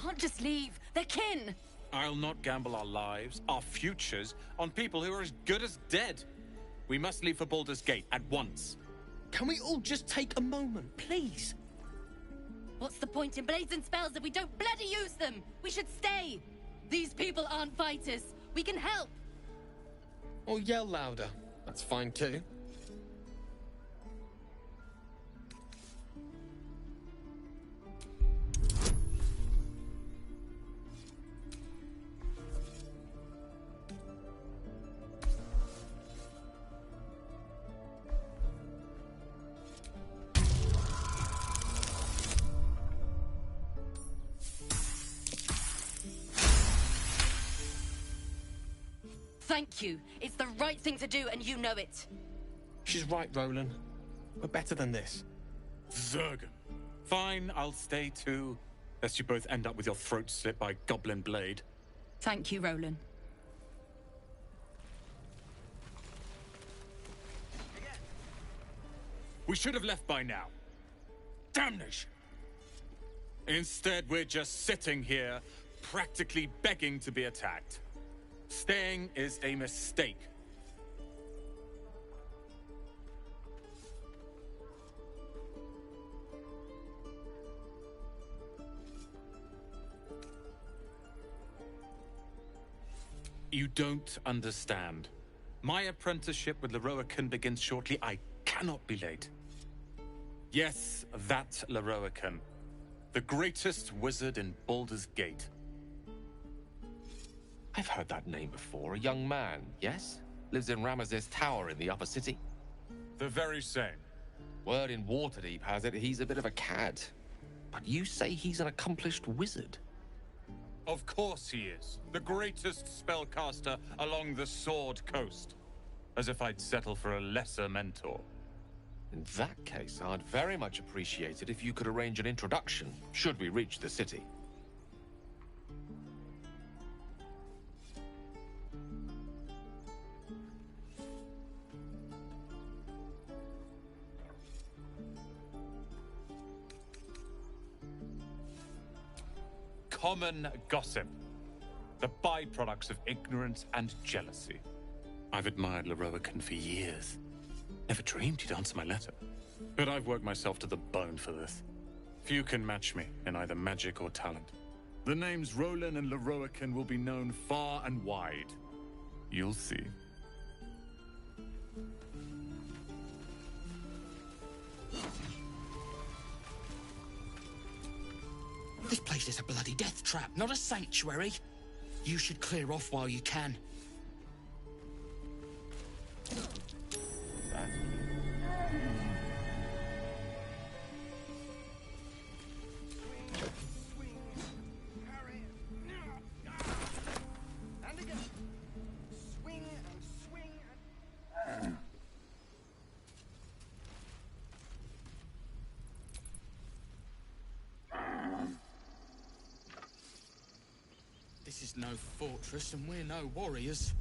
can't just leave. They're kin. I'll not gamble our lives, our futures, on people who are as good as dead. We must leave for Baldur'sgate at once. Can we all just take a moment, please? What's the point in blazing spells if we don't bloody use them? We should stay. These people aren't fighters. We can help. Or yell louder. That's fine too. Thank you. It's the right thing to do, and you know it. She's right, Roland. We're better than this. Zergan. Fine, I'll stay too. Lest you both end up with your throats slit by Goblin Blade. Thank you, Roland. We should have left by now. Damnation! Instead, we're just sitting here, practically begging to be attacked. Staying is a mistake. You don't understand. My apprenticeship with Leroican begins shortly. I cannot be late. Yes, that Leroican. The greatest wizard in Baldur's Gate. I've heard that name before. A young man, yes? Lives in Ramaz's tower in the upper city. The very same. Word in Waterdeep has it he's a bit of a cad. But you say he's an accomplished wizard. Of course he is. The greatest spellcaster along the Sword Coast. As if I'd settle for a lesser mentor. In that case, I'd very much appreciate it if you could arrange an introduction, should we reach the city. Common gossip. The byproducts of ignorance and jealousy. I've admired Leroican for years. Never dreamed he'd answer my letter. But I've worked myself to the bone for this. Few can match me in either magic or talent. The names Roland and Leroican will be known far and wide. You'll see. This place is a bloody death trap, not a sanctuary. You should clear off while you can. This is no fortress, and we're no warriors.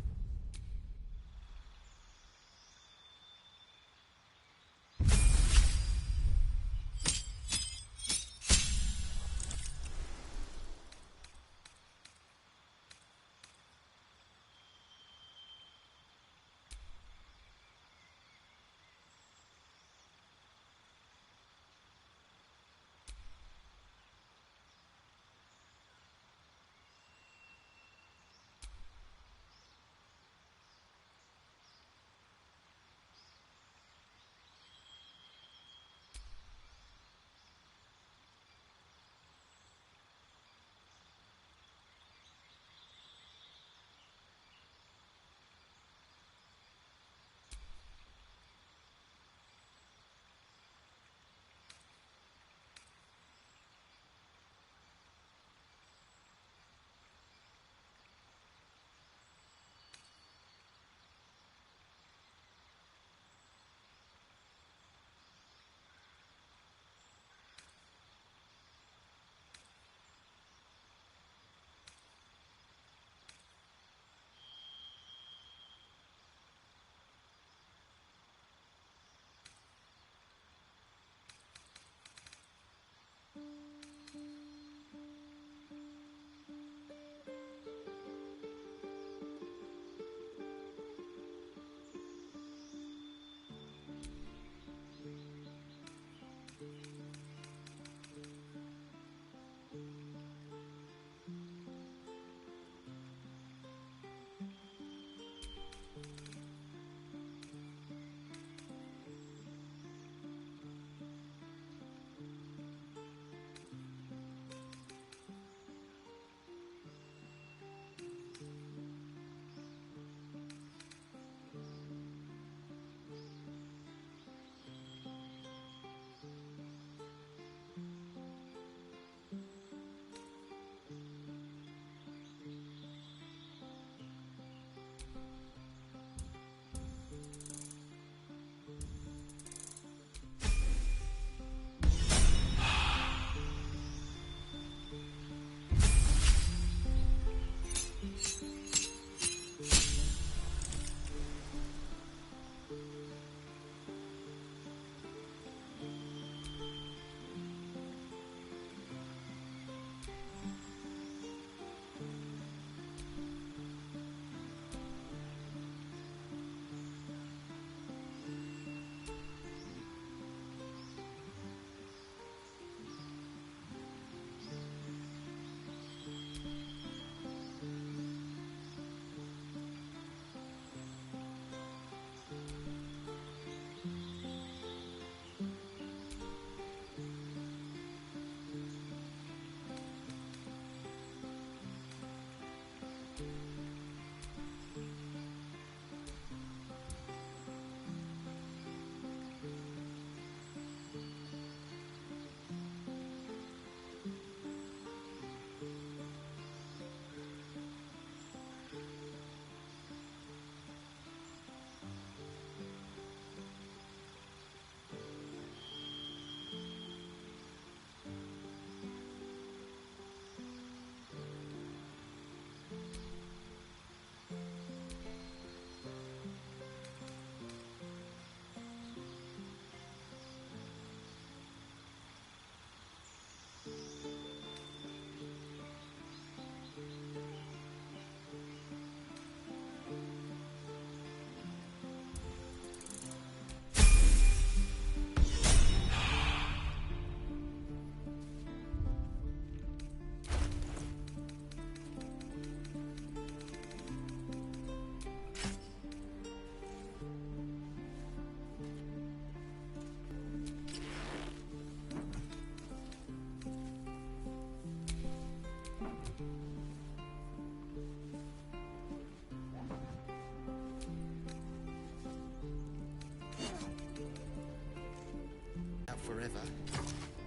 Forever.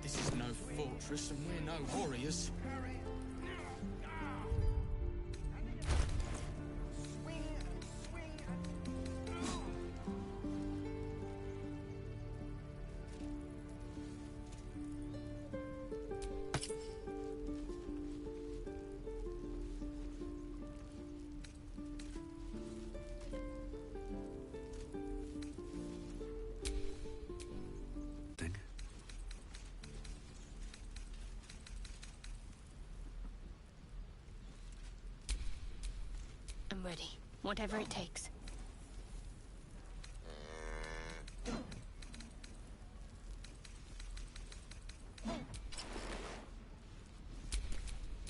This is no fortress and we're no warriors. I'm ready. Whatever it takes.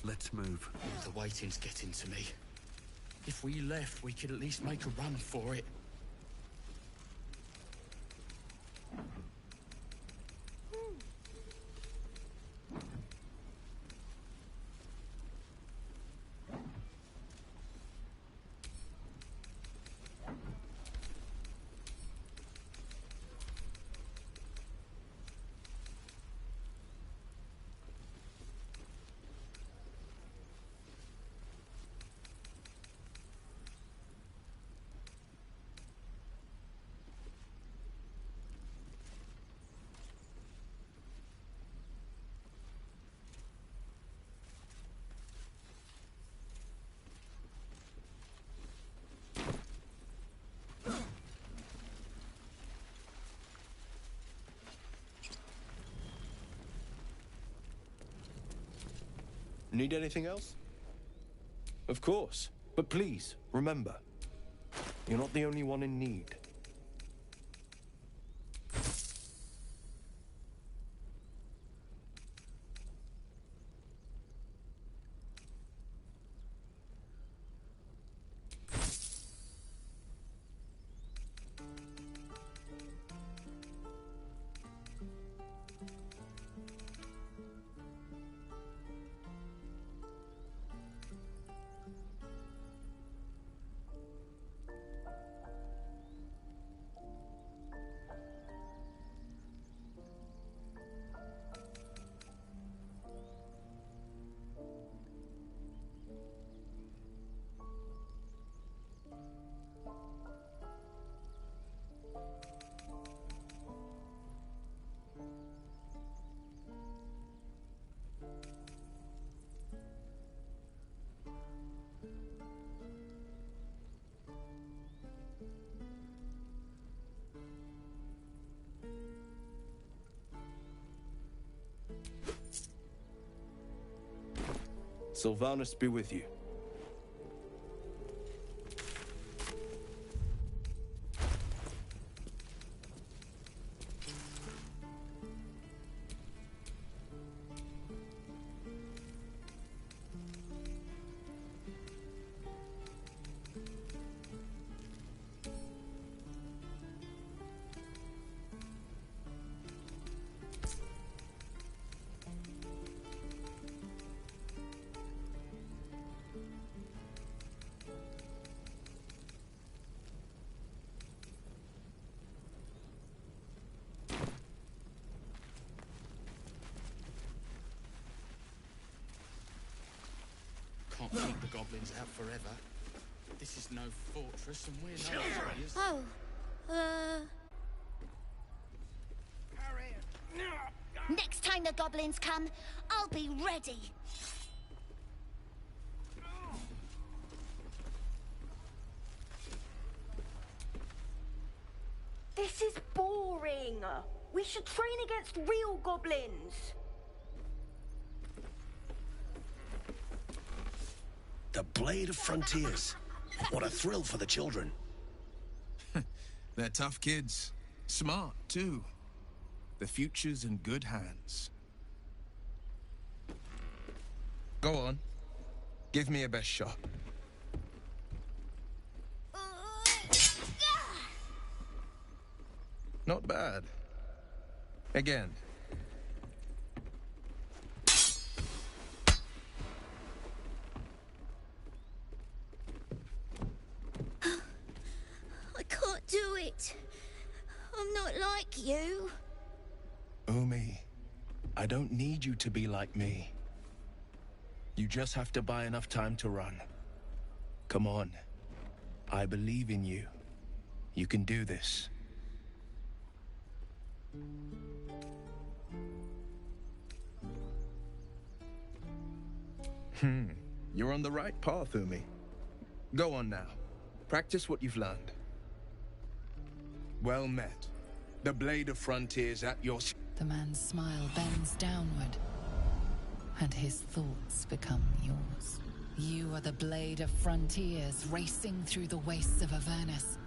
Let's move. The waiting's getting to me. If we left, we could at least make a run for it. Need anything else? Of course. But please, remember, you're not the only one in need. Sylvanus be with you. Can't keep the goblins out forever. This is no fortress and we're no warriors. Oh, next time the goblins come, I'll be ready. This is boring. We should train against real goblins. The Blade of Frontiers. What a thrill for the children. They're tough kids. Smart, too. The future's in good hands. Go on. Give me your best shot. Not bad. Again. I can't do it. I'm not like you. Umi, I don't need you to be like me. You just have to buy enough time to run. Come on. I believe in you. You can do this. You're on the right path, Umi. Go on now. Practice what you've learned. Well met. The Blade of Frontiers at your... The man's smile bends downward, and his thoughts become yours. You are the Blade of Frontiers, racing through the wastes of Avernus.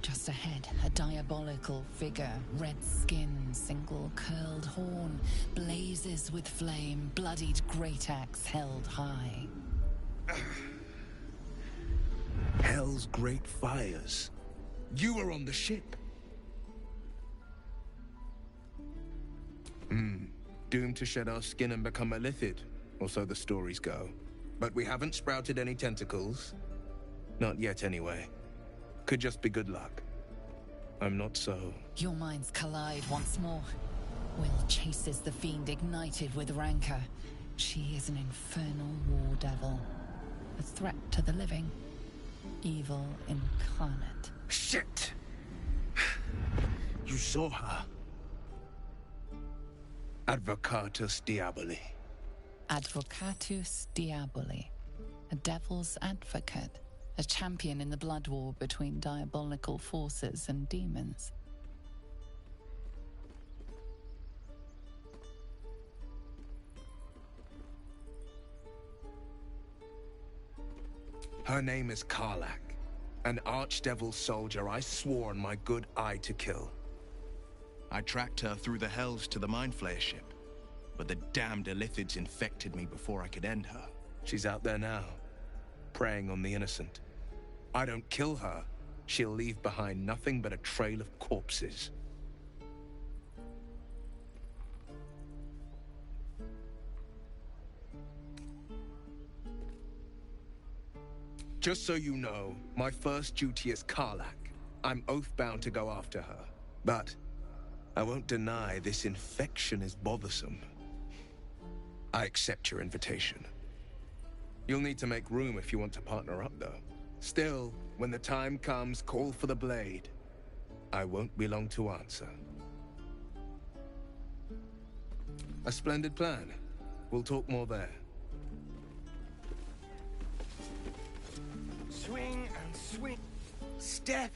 Just ahead, a diabolical figure, red skin, single curled horn, blazes with flame, bloodied great axe held high. Hell's great fires. You were on the ship. Doomed to shed our skin and become a lithid, or so the stories go. But we haven't sprouted any tentacles. Not yet, anyway. Could just be good luck. I'm not so... Your minds collide once more. Will chases the fiend ignited with rancor. She is an infernal war devil. A threat to the living. Evil incarnate. Shit! You saw her. Advocatus Diaboli. Advocatus Diaboli. A devil's advocate. A champion in the blood war between diabolical forces and demons. Her name is Karlach, an archdevil soldier I swore on my good eye to kill. I tracked her through the hells to the Mind Flayer ship, but the damned Illithids infected me before I could end her. She's out there now, preying on the innocent. I don't kill her, she'll leave behind nothing but a trail of corpses. Just so you know, my first duty is Karlach. I'm oath-bound to go after her. But I won't deny this infection is bothersome. I accept your invitation. You'll need to make room if you want to partner up, though. Still, when the time comes, call for the blade. I won't be long to answer. A splendid plan. We'll talk more there. Swing and swing. Step.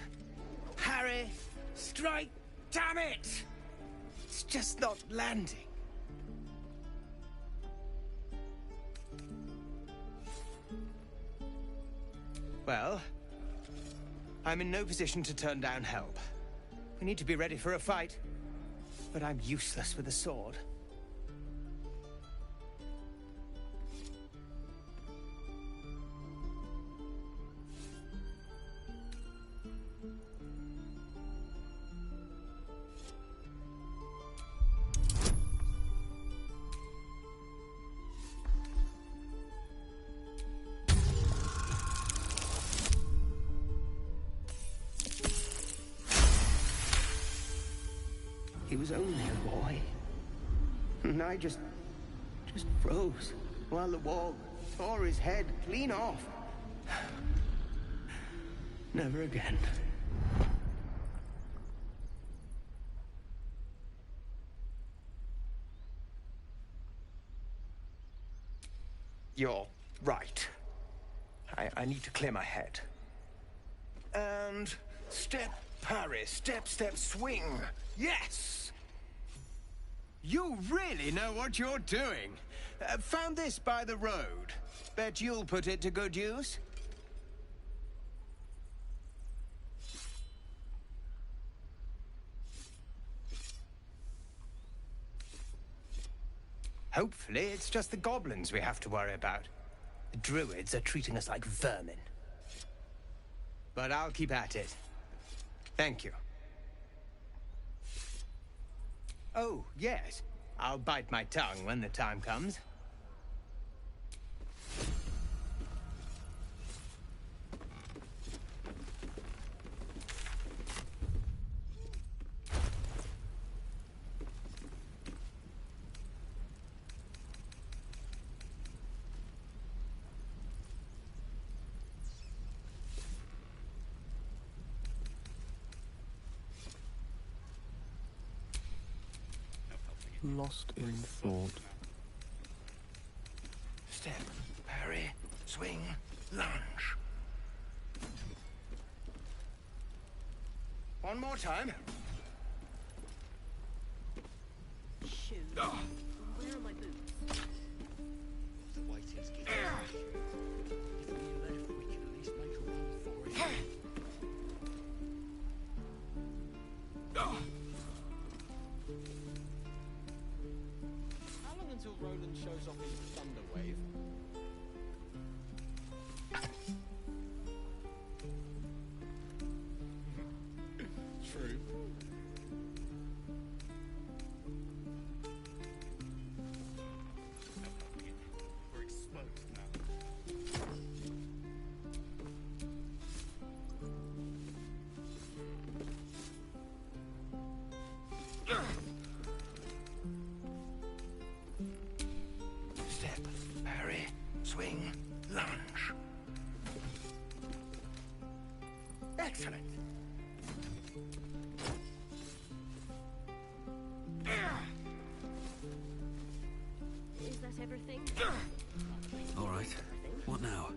Harry. Strike. Damn it! It's just not landing. Well, I'm in no position to turn down help. We need to be ready for a fight, but I'm useless with a sword. He was only a boy. And I just froze while the wall tore his head clean off. Never again. You're right. I need to clear my head. And step, parry, step, step, swing. Yes! You really know what you're doing. Found this by the road. Bet you'll put it to good use. Hopefully, it's just the goblins we have to worry about. The druids are treating us like vermin. But I'll keep at it. Thank you. Oh, yes. I'll bite my tongue when the time comes. Lost in thought. Step, parry, swing, lunge. One more time. Shoot. Oh. Where are my boots? The waiting's getting If we left, we could at least make a run for it. How long until Roland shows off his thunder wave? True. We're exposed now. Step, parry, swing, lunge. Excellent. Is that everything? All right. What now?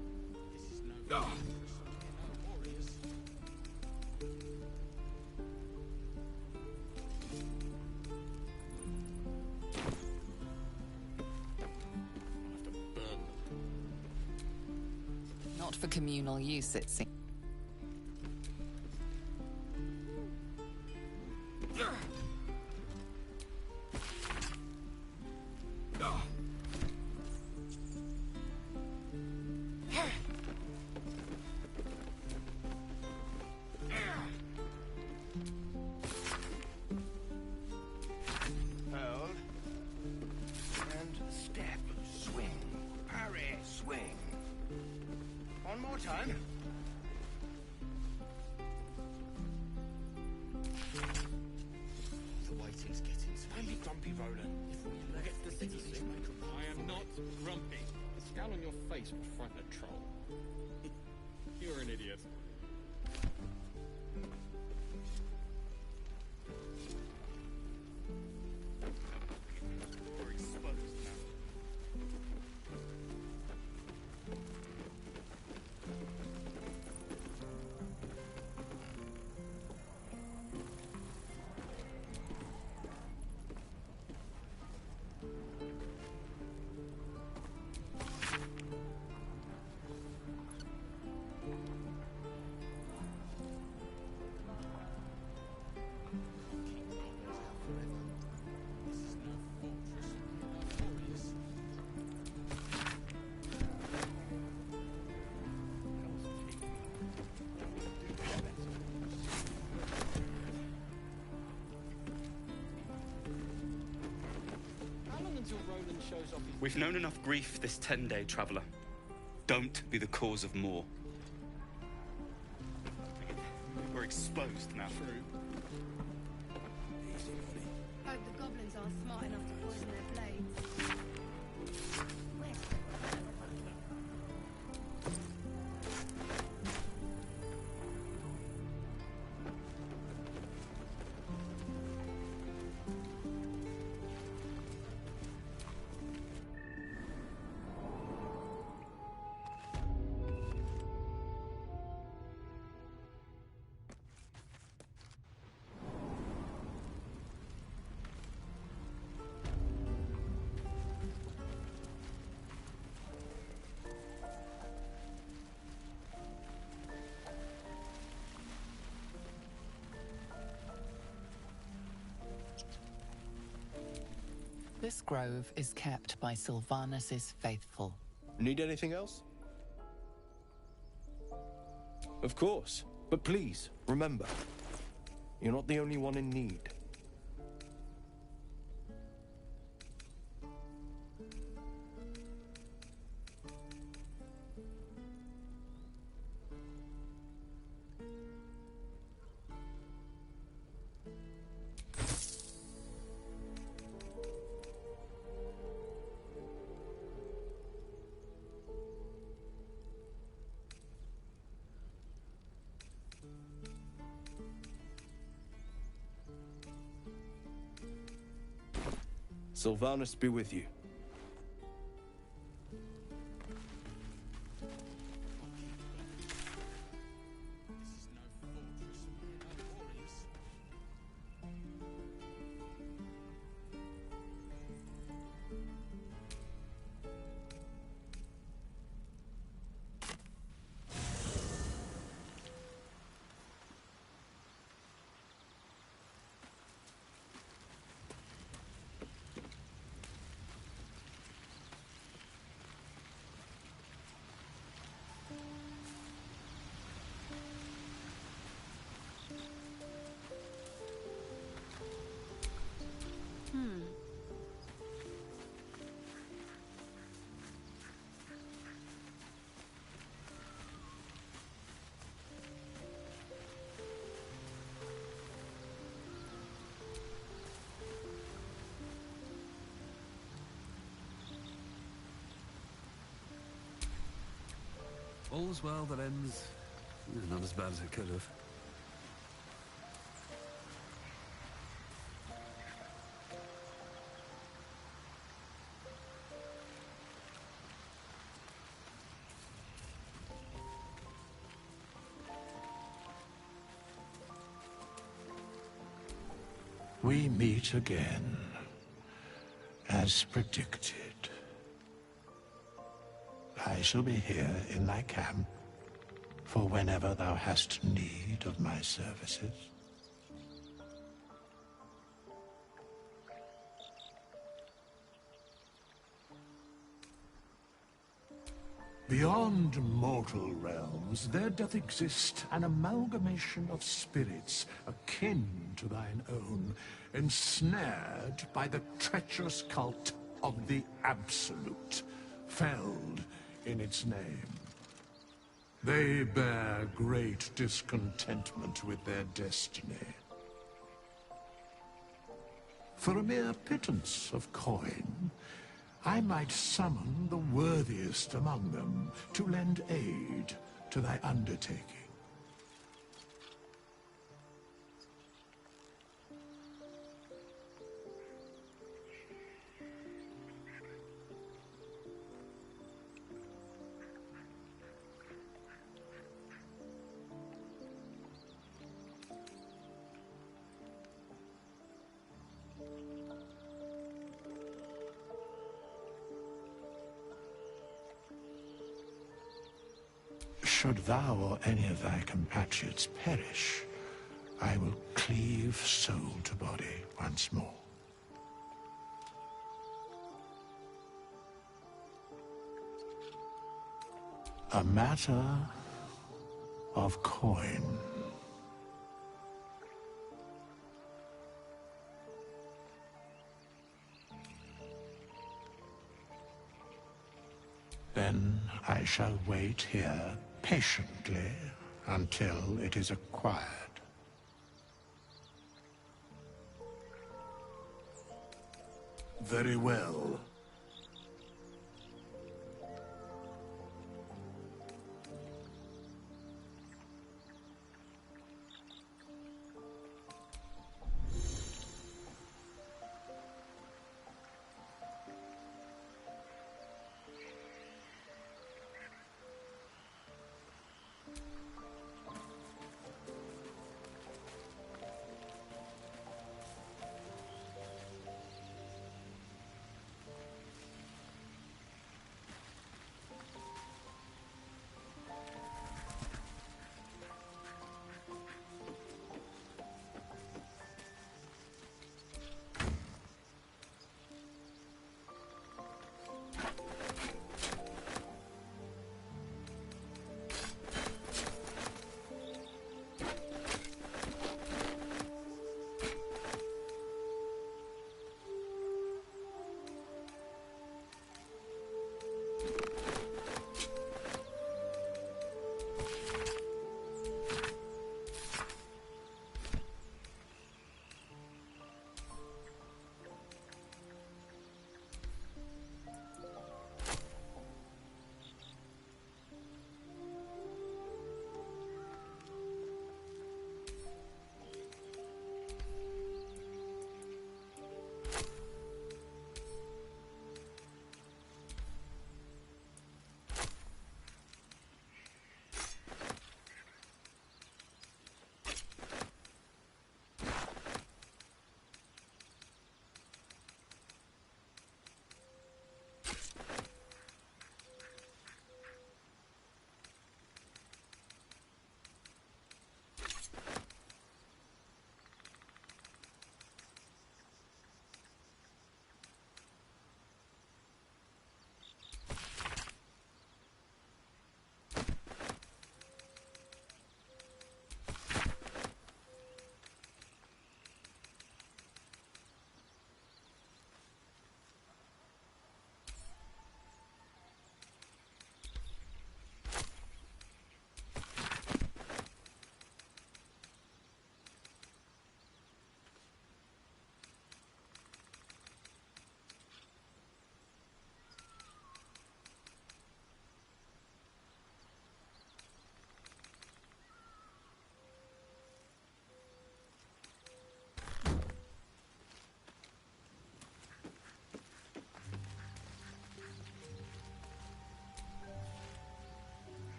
Not for communal use, it seems. Hold. And step, swing, parry, swing. One more time. The waiting's getting Don't be grumpy, Roland. If we left, Get the we could city at least straight. make a run I am for not it. grumpy. The scowl on your face would frighten a troll. You're an idiot. We're exposed now. till Roland shows off his... We've known enough grief this 10-day traveler. Don't be the cause of more. We're exposed now. True. Hope the goblins aren't smart enough to poison their blades. This grove is kept by Sylvanus' faithful. Need anything else? Of course. But please, remember, you're not the only one in need. Sylvanus be with you. All's well that ends not as bad as it could have. We meet again, as predicted. I shall be here in thy camp for whenever thou hast need of my services. Beyond mortal realms, there doth exist an amalgamation of spirits akin to thine own, ensnared by the treacherous cult of the Absolute, felled in its name. They bear great discontentment with their destiny. For a mere pittance of coin, I might summon the worthiest among them to lend aid to thy undertaking. Should thou or any of thy compatriots perish, I will cleave soul to body once more. A matter of coin. Then I shall wait here patiently until it is acquired. Very well.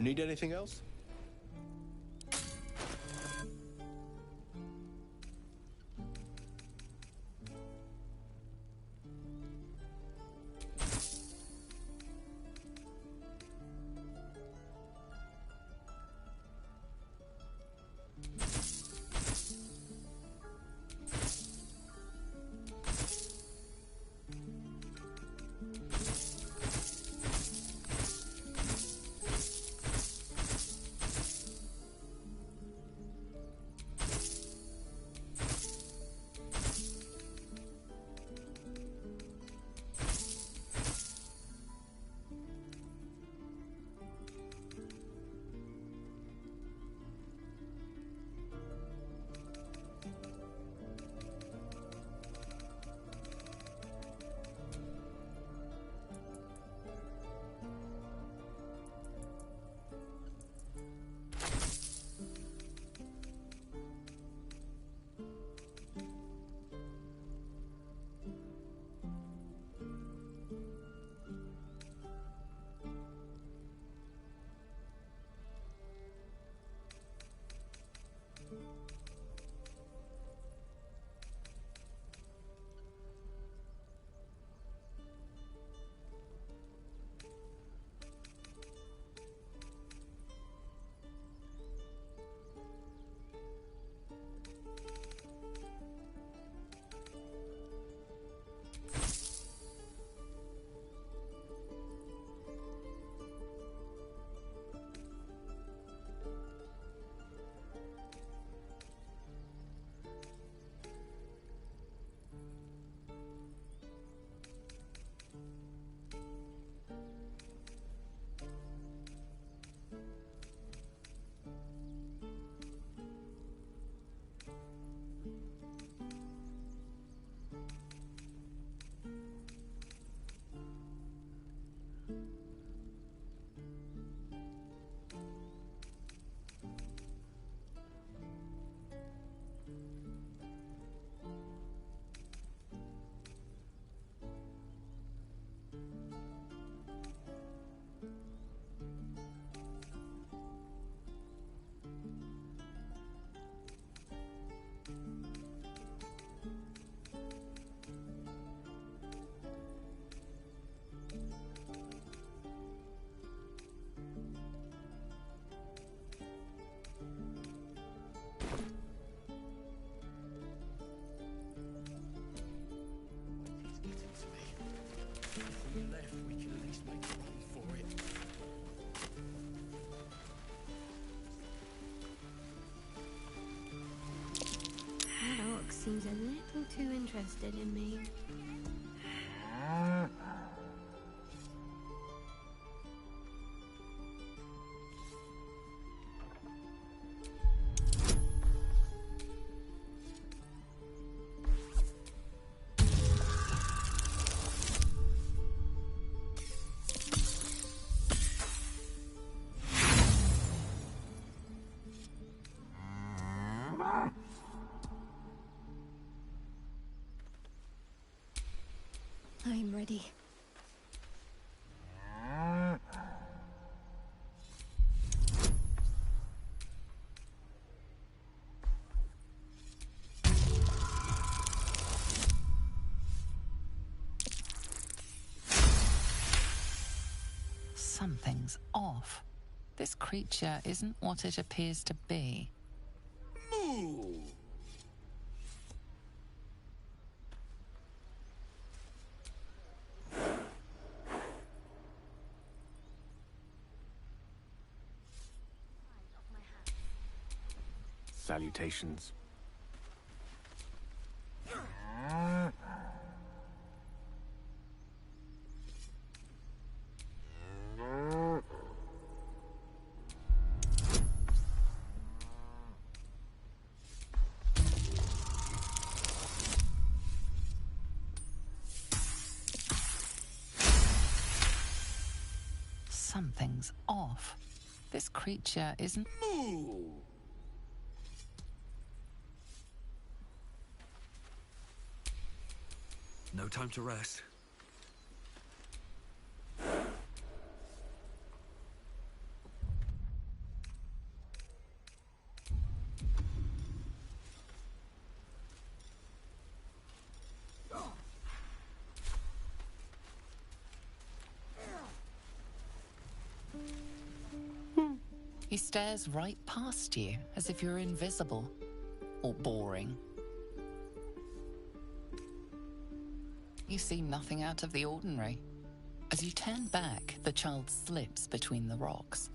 Need anything else? seems a little too interested in me. I'm ready. Something's off. This creature isn't what it appears to be. Moo! Salutations. Something's off. This creature isn't... Moo! No time to rest. He stares right past you, as if you're invisible. Or boring. You see nothing out of the ordinary. As you turn back, the child slips between the rocks.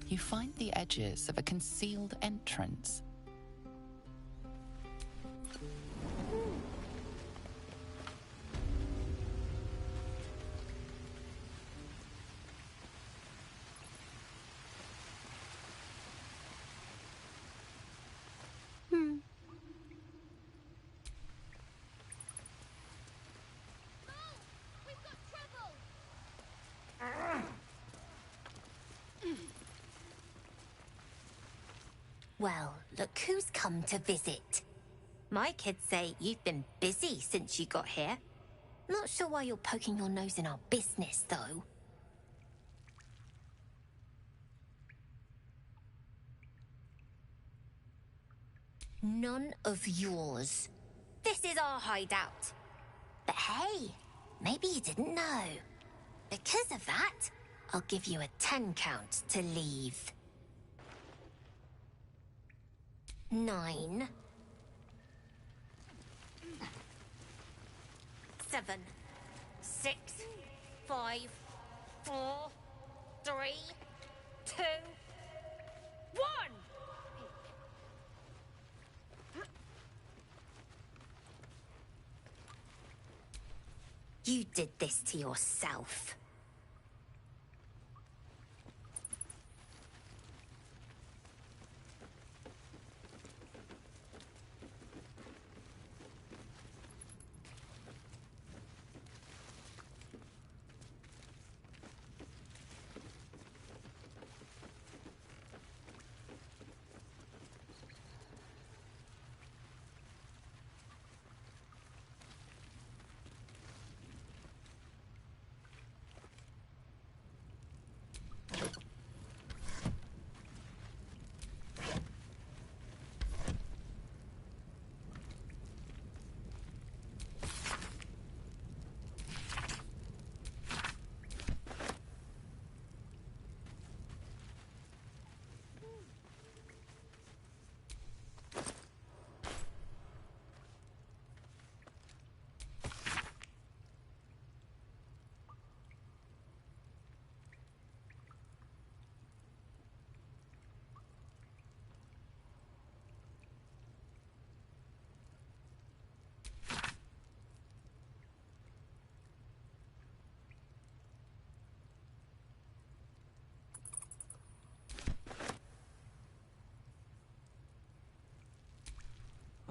You find the edges of a concealed entrance. Well, look who's come to visit. My kids say you've been busy since you got here. Not sure why you're poking your nose in our business, though. None of yours. This is our hideout. But hey, maybe you didn't know. Because of that, I'll give you a 10 count to leave. 9, 7, 6, 5, 4, 3, 2, 1! You did this to yourself.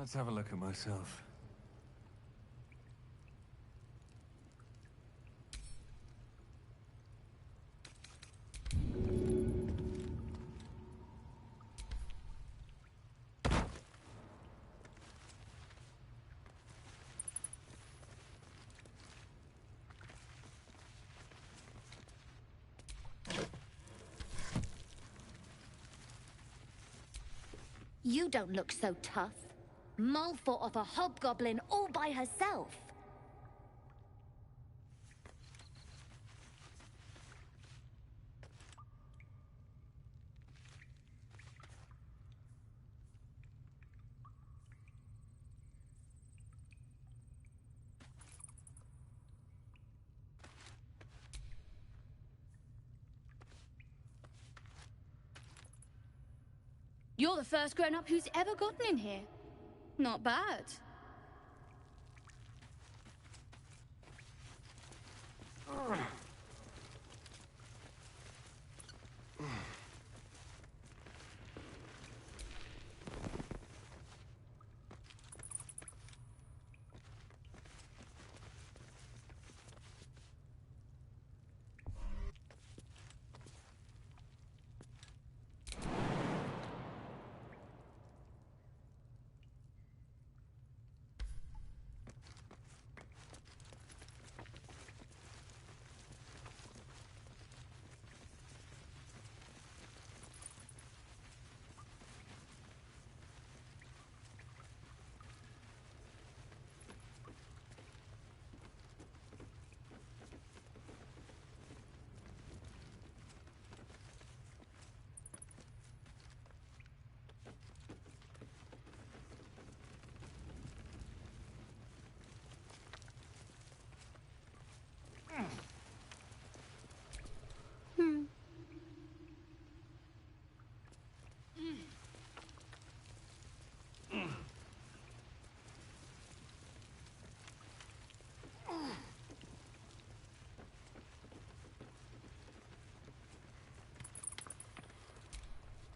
Let's have a look at myself. You don't look so tough. Mull fought off a hobgoblin all by herself. You're the first grown-up who's ever gotten in here. Not bad.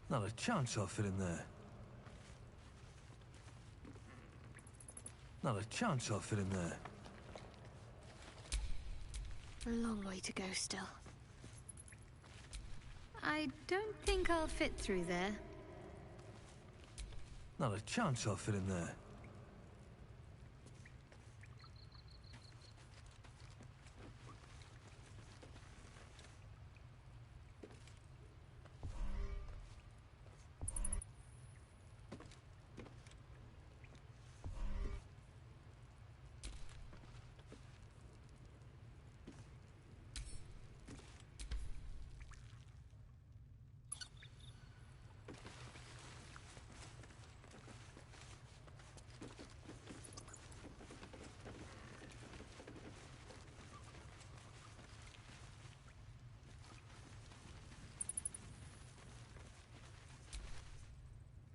Not a chance I'll fit in there. Not a chance I'll fit in there. A long way to go still. I don't think I'll fit through there. Not a chance I'll fit in there.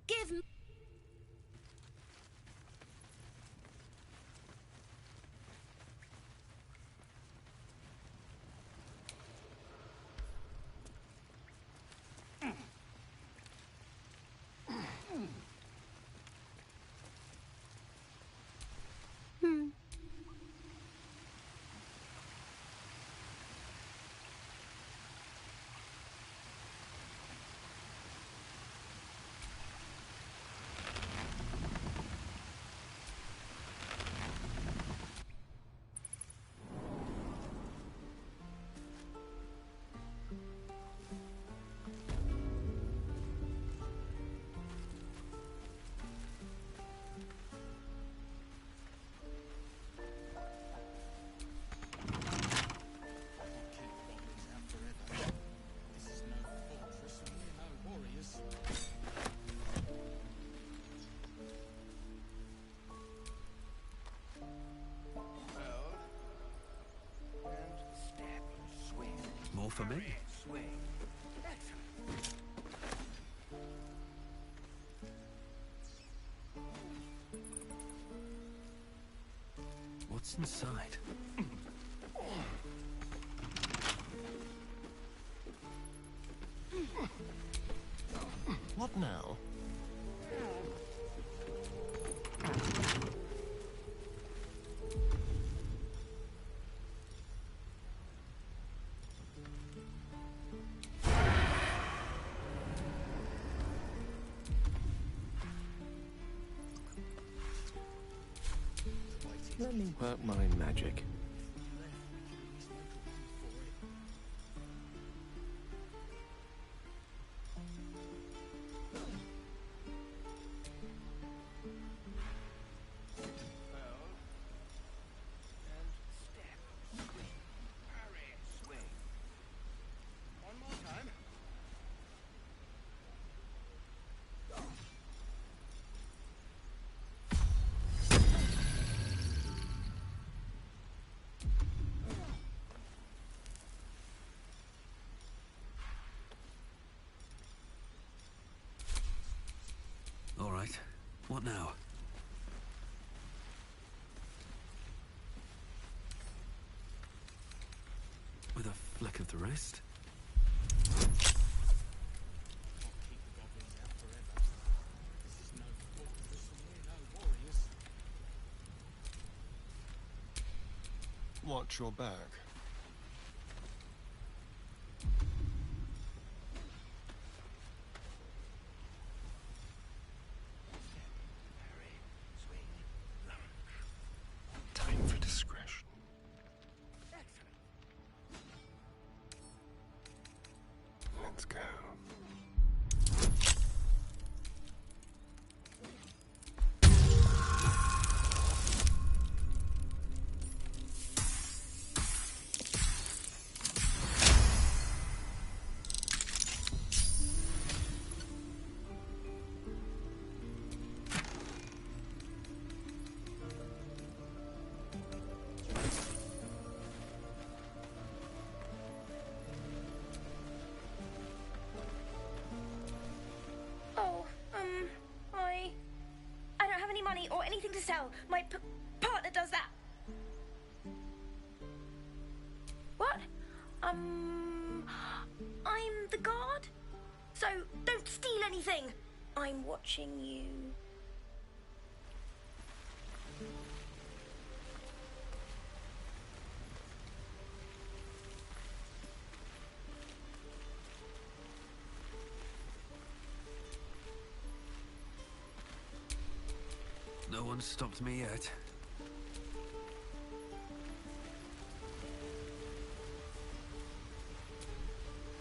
Give me... More for me. What's inside? What now? Let me work my magic. All right. What now? With a fleck of the rest? Watch your back. Time for discretion. Let's go. Oh, I don't have any money or anything to sell. My partner does that. What? I'm the guard. So don't steal anything. I'm watching you. No one's stopped me yet.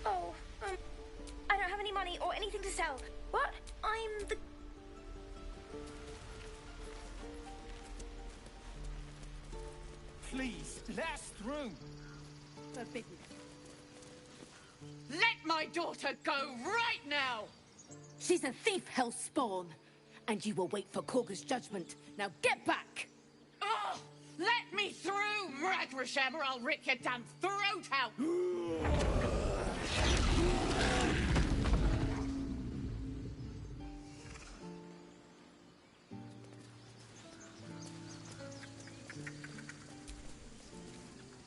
Oh, I don't have any money or anything to sell. What? I'm the... Please, let us through. Forbidden. Let my daughter go right now! She's a thief, Hellspawn. And you will wait for Korga's judgment. Now get back! Oh! Let me through, Ragrasham, or I'll rip your damn throat out!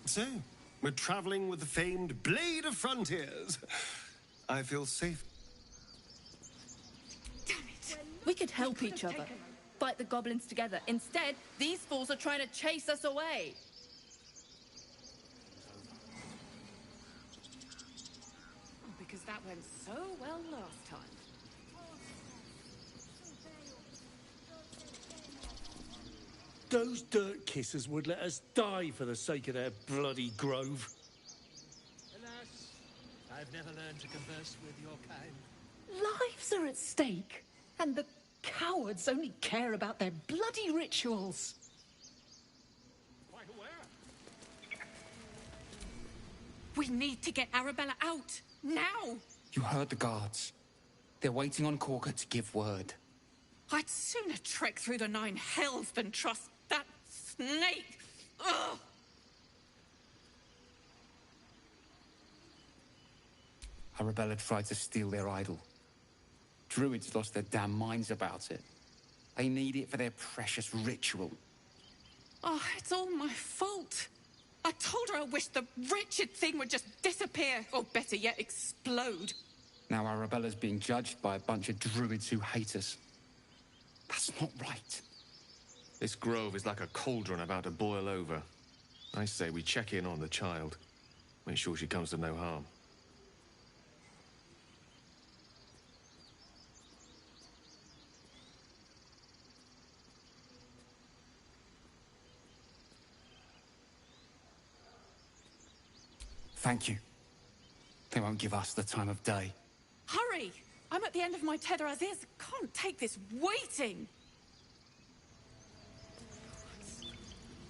So, we're traveling with the famed Blade of Frontiers. I feel safe. We could help each other. Fight the goblins together. Instead, these fools are trying to chase us away. Because that went so well last time. Those dirt kissers would let us die for the sake of their bloody grove. Alas, I've never learned to converse with your kind. Lives are at stake, and the cowards only care about their bloody rituals. Quite aware. We need to get Arabella out, now! You heard the guards. They're waiting on Korga to give word. I'd sooner trek through the 9 hells than trust that snake! Ugh! Arabella tried to steal their idol. Druids lost their damn minds about it. They need it for their precious ritual. Oh, it's all my fault. I told her I wished the wretched thing would just disappear, or better yet, explode. Now Arabella's being judged by a bunch of druids who hate us. That's not right. This grove is like a cauldron about to boil over. I say we check in on the child. Make sure she comes to no harm. Thank you. They won't give us the time of day. Hurry! I'm at the end of my tether as is. Can't take this waiting.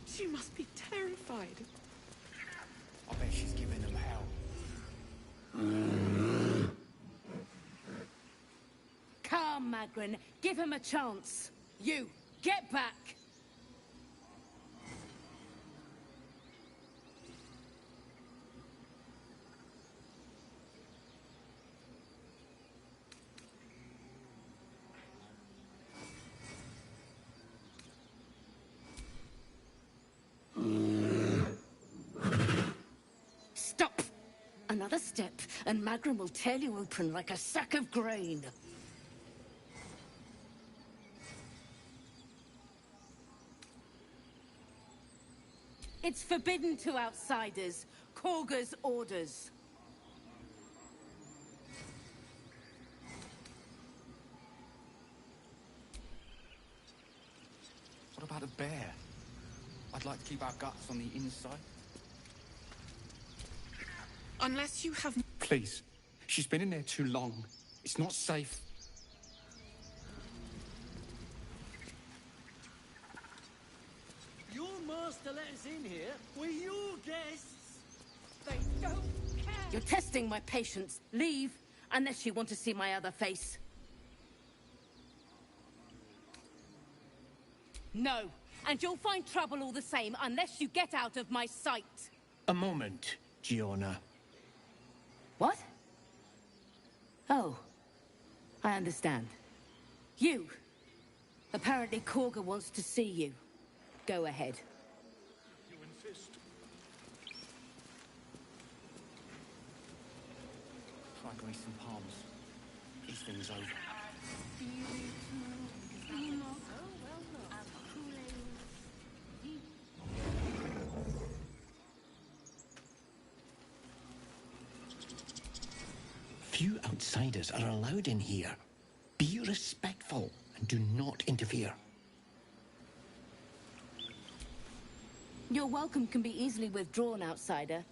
She must be terrified. I bet she's giving them hell. Come, Magrin. Give him a chance. You, get back. Stop! Another step, and Magrin will tear you open like a sack of grain. It's forbidden to outsiders. Korga's orders. What about a bear? I'd like to keep our guts on the inside. Unless you have... Please. She's been in there too long. It's not safe. Your master let us in here. We're your guests. They don't care. You're testing my patience. Leave, unless you want to see my other face. No, and you'll find trouble all the same unless you get out of my sight. A moment, Giona. What? Oh, I understand. You. Apparently Korga wants to see you. Go ahead. You insist. Try greasing palms. These things over. Few outsiders are allowed in here. Be respectful and do not interfere. Your welcome can be easily withdrawn, outsider.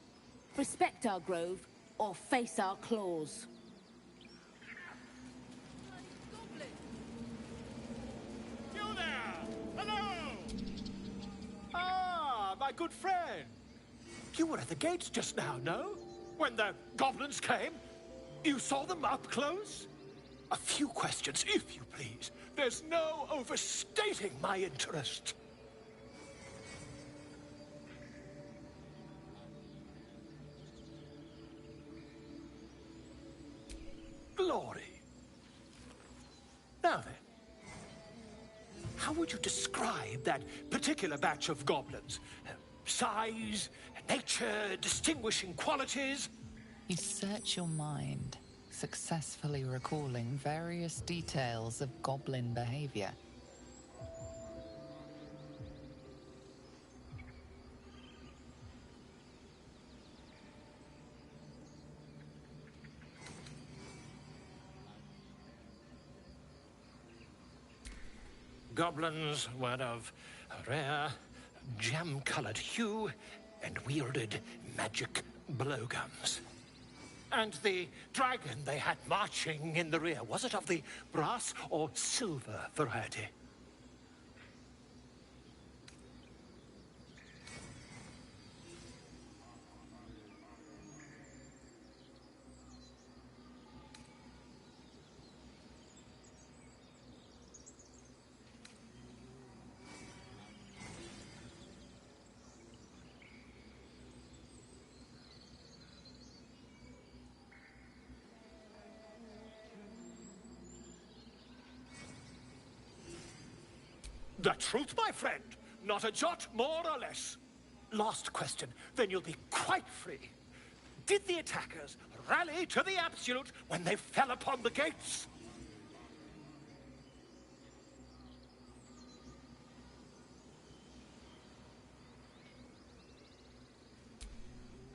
Respect our grove, or face our claws. You there! Hello! Ah, my good friend. You were at the gates just now, no? When the goblins came? You saw them up close? A few questions, if you please. There's no overstating my interest. Glory. Now then, how would you describe that particular batch of goblins? Size, nature, distinguishing qualities? You search your mind, successfully recalling various details of goblin behavior. Goblins were of a rare, jam-colored hue and wielded magic blowguns. And the dragon they had marching in the rear, was it of the brass or silver variety? The truth, my friend. Not a jot more or less. Last question, then you'll be quite free. Did the attackers rally to the absolute when they fell upon the gates?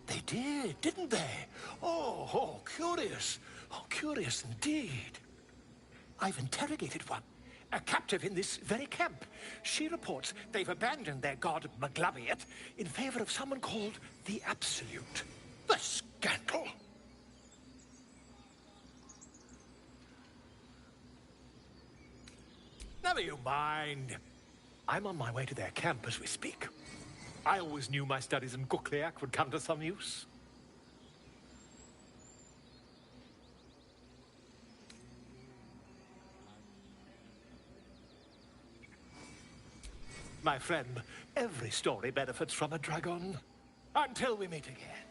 They did, didn't they? Oh, curious. Oh, curious indeed. I've interrogated one. A captive in this very camp. She reports they've abandoned their god Maglabiet in favor of someone called the Absolute. The scandal! Never you mind. I'm on my way to their camp as we speak. I always knew my studies in Gukliak would come to some use. My friend, every story benefits from a dragon. Until we meet again.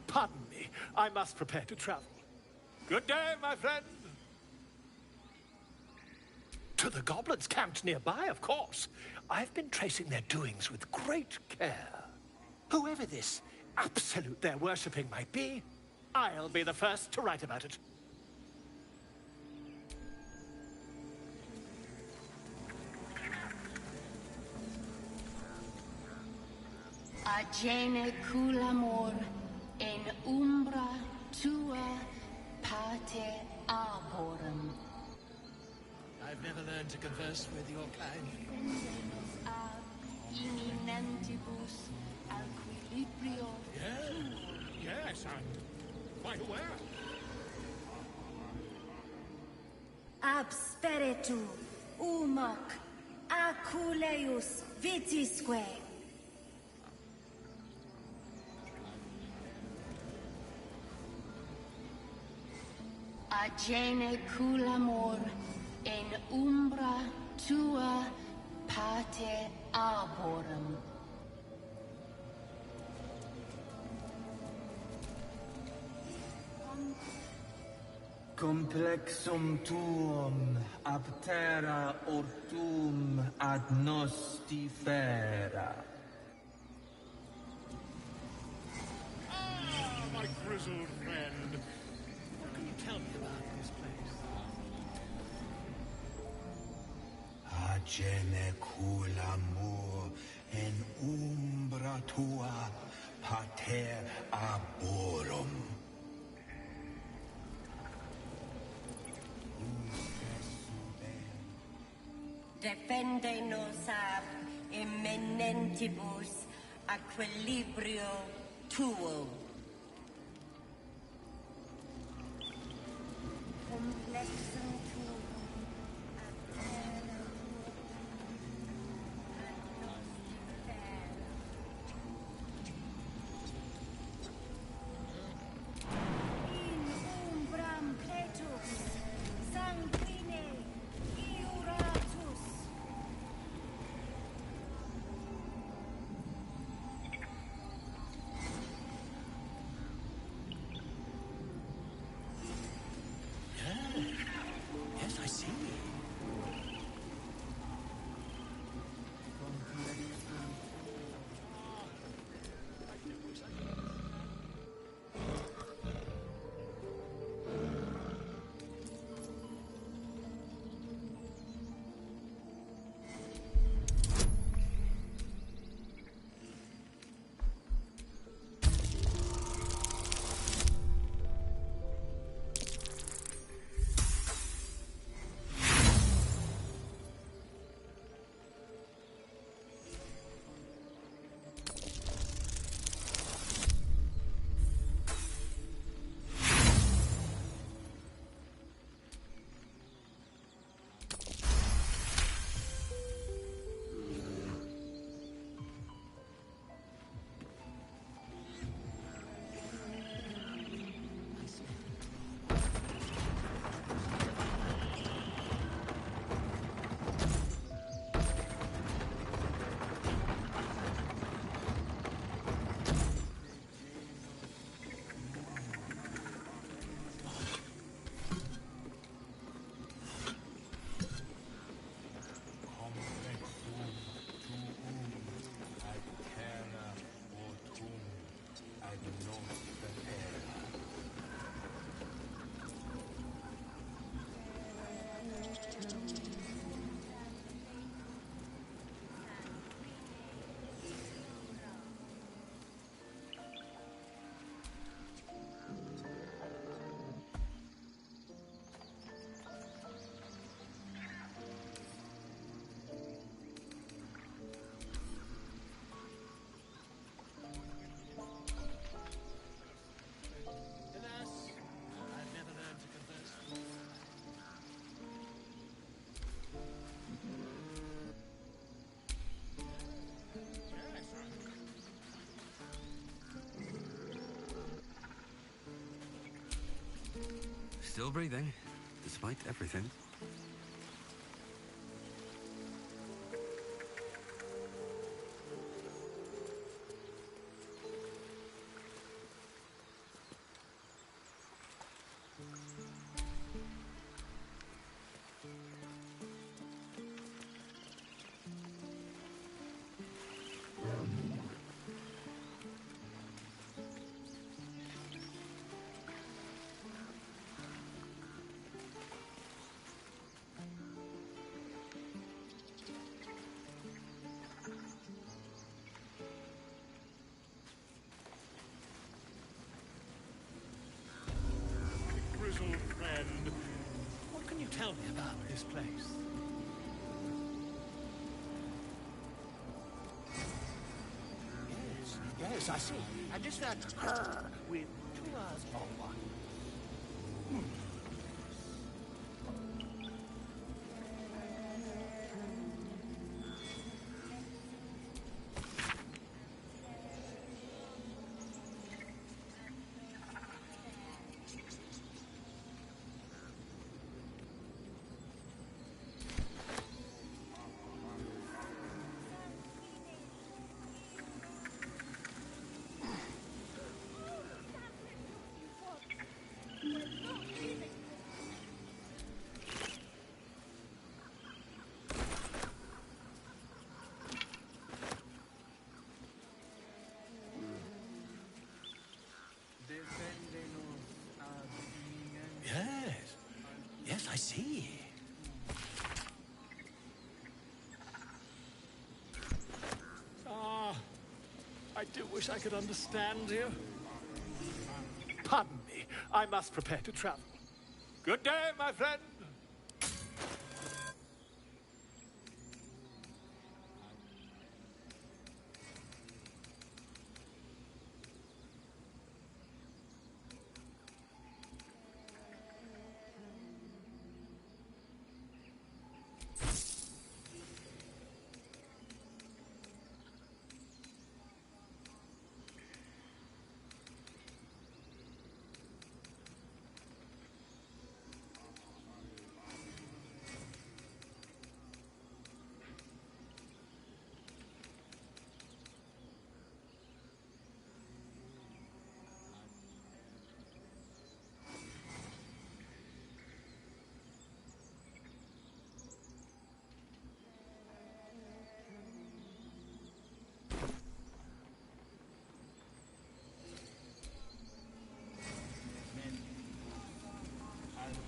Pardon me, I must prepare to travel. Good day, my friend. To the goblins camped nearby, of course. I've been tracing their doings with great care. Whoever this absolute they're worshipping might be, I'll be the first to write about it. Agene culamor in umbra tua pate arborum. I've never learned to converse with your kind. Imminentibus equilibrio. Yes, I'm quite aware. Ab spiritu, umoc, aculeus vitisque. Agene culamor in umbra tua pate arborum. Complexum tuum ab terra ortum ad nostifera. Ah, my grizzled friend. What can you tell me about this place? Agene culamur in umbra tua pater arborum. Defende-nos ab imminentibus equilibrio tuo. Complexum tuum ab terra in umbram pletus sanguine iuratus. Still breathing, despite everything. Grizzled friend, what can you tell me about this place? Yes, I see. And is that her with 2 R's or 1? Yes. Yes, I see. Ah, I do wish I could understand you. Pardon me, I must prepare to travel. Good day, my friend.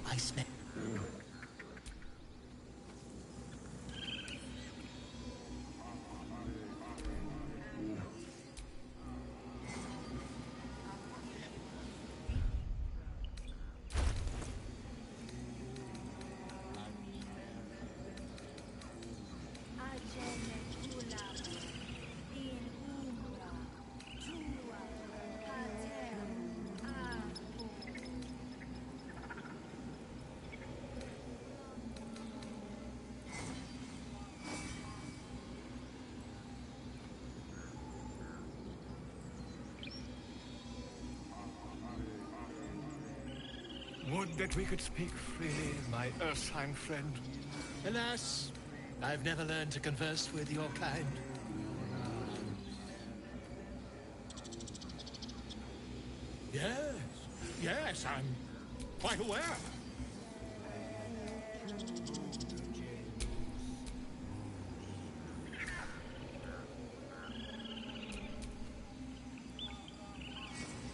I smell. Would that we could speak freely, my Earthsheim friend. Alas, I've never learned to converse with your kind. Yes, yes, I'm quite aware.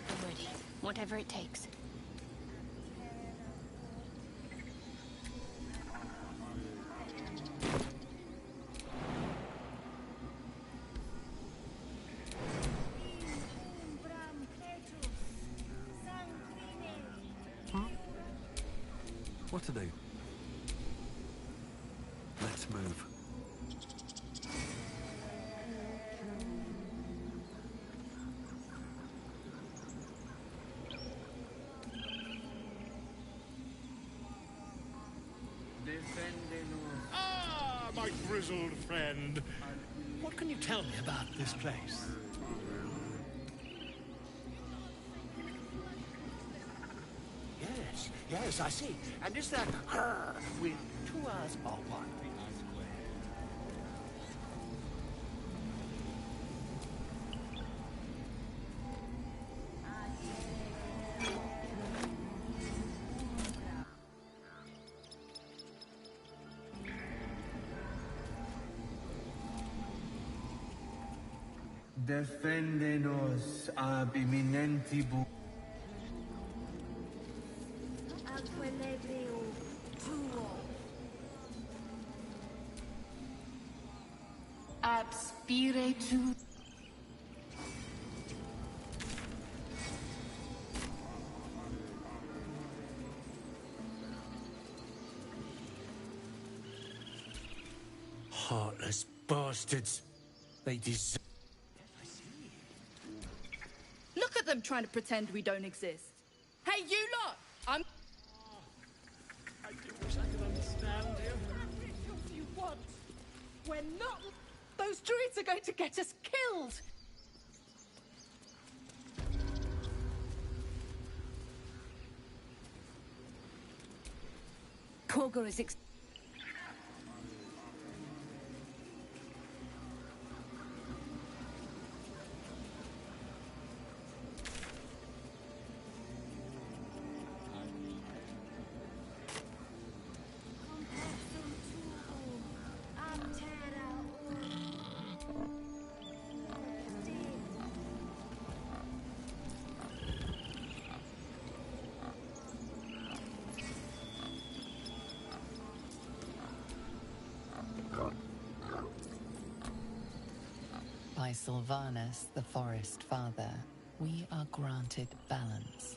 I'm ready. Whatever it takes. What to do? Let's move. Ah, my grizzled friend. What can you tell me about this place? Yes, Yes, I see. And is that her with two R's or one? Deféndenos ab imminentibus. Aquelebrio tuo. Ab spiritu. Heartless bastards. They deserve... Look at them trying to pretend we don't exist. Hey, you lot! I'm... I do wish I could understand you. If you want. We're not... Those druids are going to get us killed! Korga is By Sylvanus, the Forest Father, we are granted balance.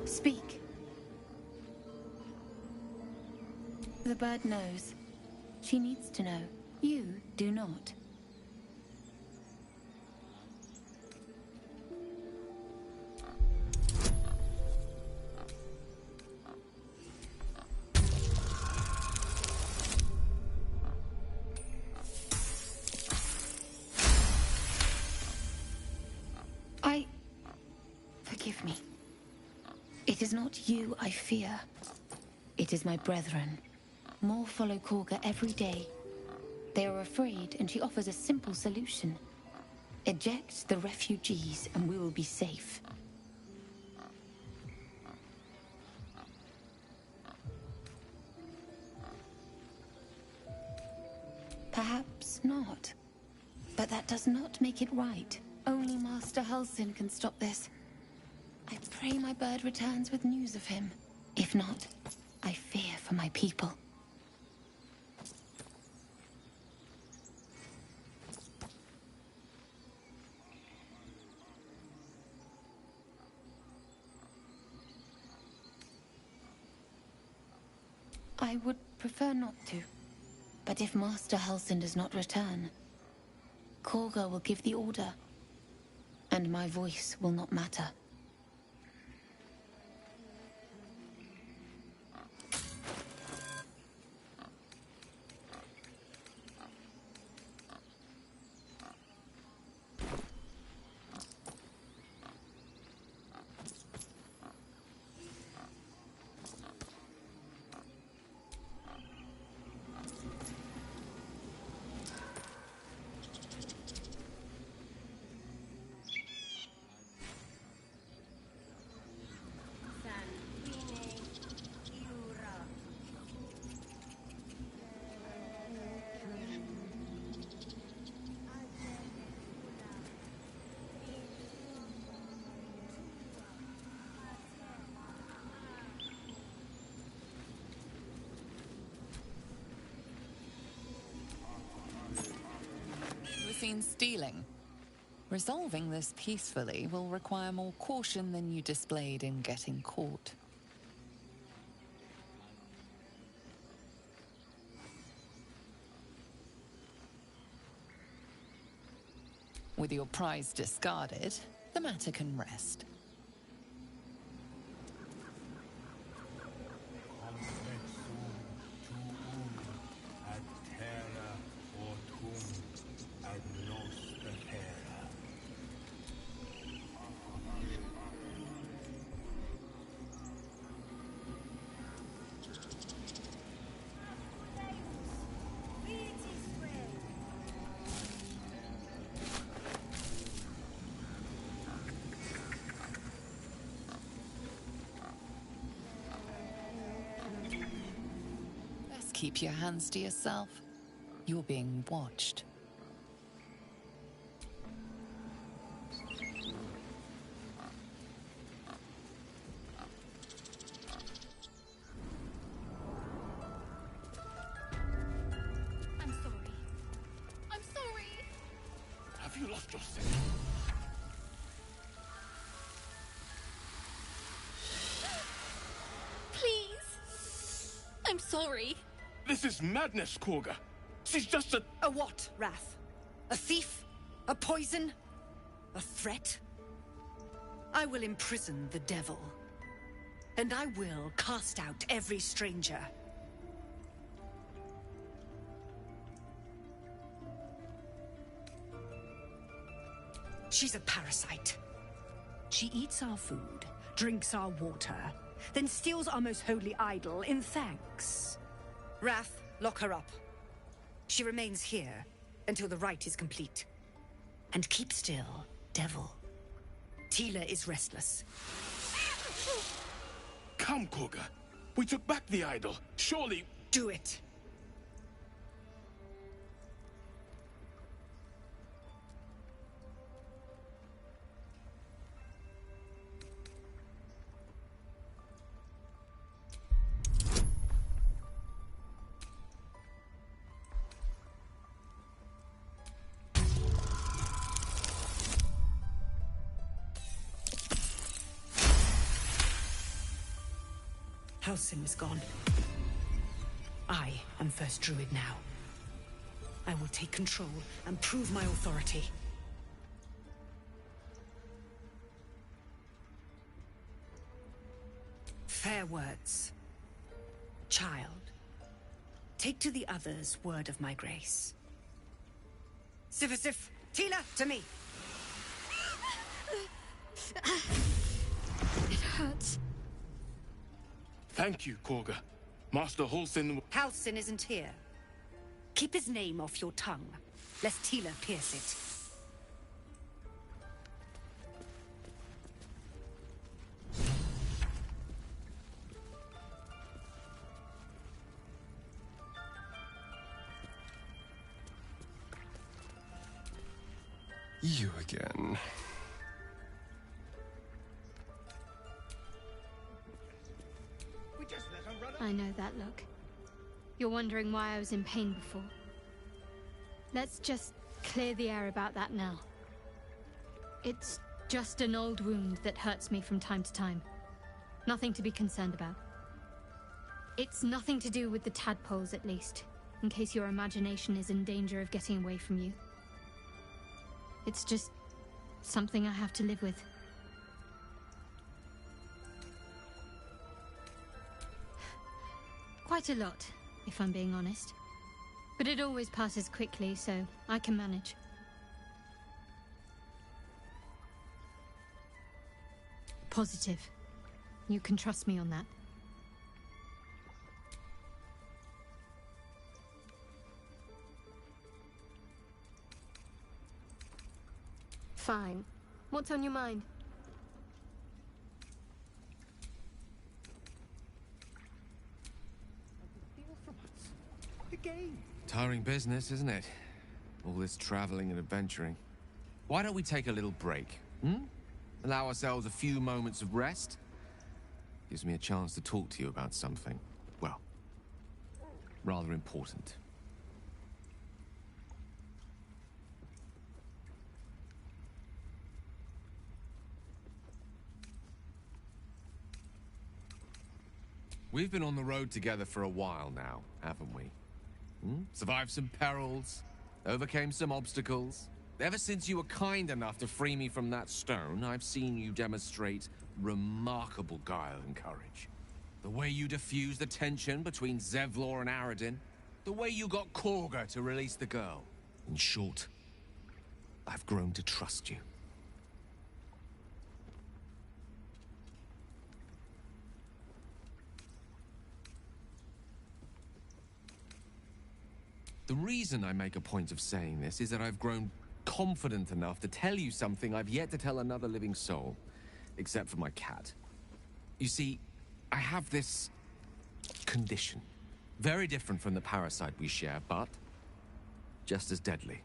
Speak. The bird knows. She needs to know. You do not. Forgive me. It is not you I fear. It is my brethren. More follow Korga every day. They are afraid, and she offers a simple solution. Eject the refugees, and we will be safe. Perhaps not. But that does not make it right. Only Master Halsin can stop this. I pray my bird returns with news of him. If not, I fear for my people. I would prefer not to. But if Master Halsin does not return, Korga will give the order, and my voice will not matter. Seen stealing. Resolving this peacefully will require more caution than you displayed in getting caught. With your prize discarded, the matter can rest. Keep your hands to yourself. You're being watched. I'm sorry. I'm sorry. Have you lost your sense? Please. I'm sorry. This is madness, Korga. She's just a... A what, Wrath? A thief? A poison? A threat? I will imprison the devil. And I will cast out every stranger. She's a parasite. She eats our food, drinks our water, then steals our most holy idol in thanks. Wrath, lock her up. She remains here until the rite is complete. And keep still, devil. Tila is restless. Come, Korga. We took back the idol. Surely... Do it. Halsin is gone. I am first druid now. I will take control and prove my authority. Fair words. Child, take to the others word of my grace. Sifasif, Tila, to me! It hurts. Thank you, Korga. Master Halsin... Halsin isn't here. Keep his name off your tongue, lest Tila pierce it. You again. I know that look. You're wondering why I was in pain before. Let's just clear the air about that now. It's just an old wound that hurts me from time to time. Nothing to be concerned about. It's nothing to do with the tadpoles, at least, in case your imagination is in danger of getting away from you. It's just something I have to live with. Quite a lot, if I'm being honest. But it always passes quickly, so I can manage. Positive. You can trust me on that. Fine. What's on your mind? Tiring business, isn't it? All this traveling and adventuring. Why don't we take a little break? Allow ourselves a few moments of rest? Gives me a chance to talk to you about something, well, rather important. We've been on the road together for a while now, haven't we? Survived some perils, overcame some obstacles. Ever since you were kind enough to free me from that stone, I've seen you demonstrate remarkable guile and courage. The way you diffused the tension between Zevlor and Aradin. The way you got Korga to release the girl. In short, I've grown to trust you. The reason I make a point of saying this is that I've grown confident enough to tell you something I've yet to tell another living soul, except for my cat. You see, I have this condition. Very different from the parasite we share, but just as deadly.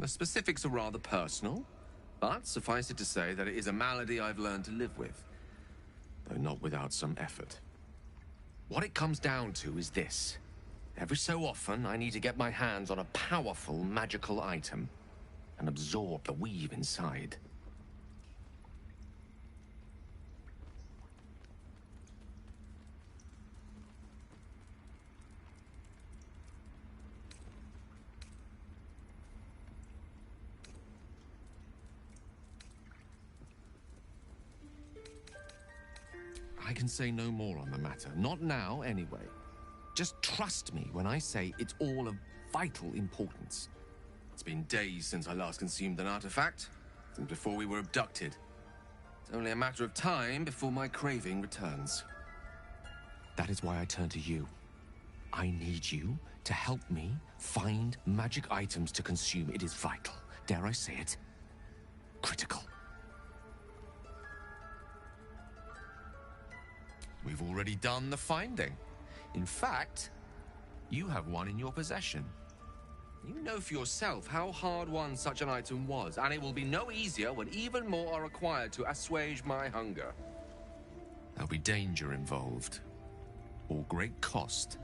The specifics are rather personal, but suffice it to say that it is a malady I've learned to live with, though not without some effort. What it comes down to is this. Every so often, I need to get my hands on a powerful magical item and absorb the weave inside. I can say no more on the matter. Not now, anyway. Just trust me when I say it's all of vital importance. It's been days since I last consumed an artifact, since before we were abducted. It's only a matter of time before my craving returns. That is why I turn to you. I need you to help me find magic items to consume. It is vital. Dare I say it? Critical. We've already done the finding. In fact, you have one in your possession. You know for yourself how hard-won such an item was, and it will be no easier when even more are required to assuage my hunger. There'll be danger involved, or great cost.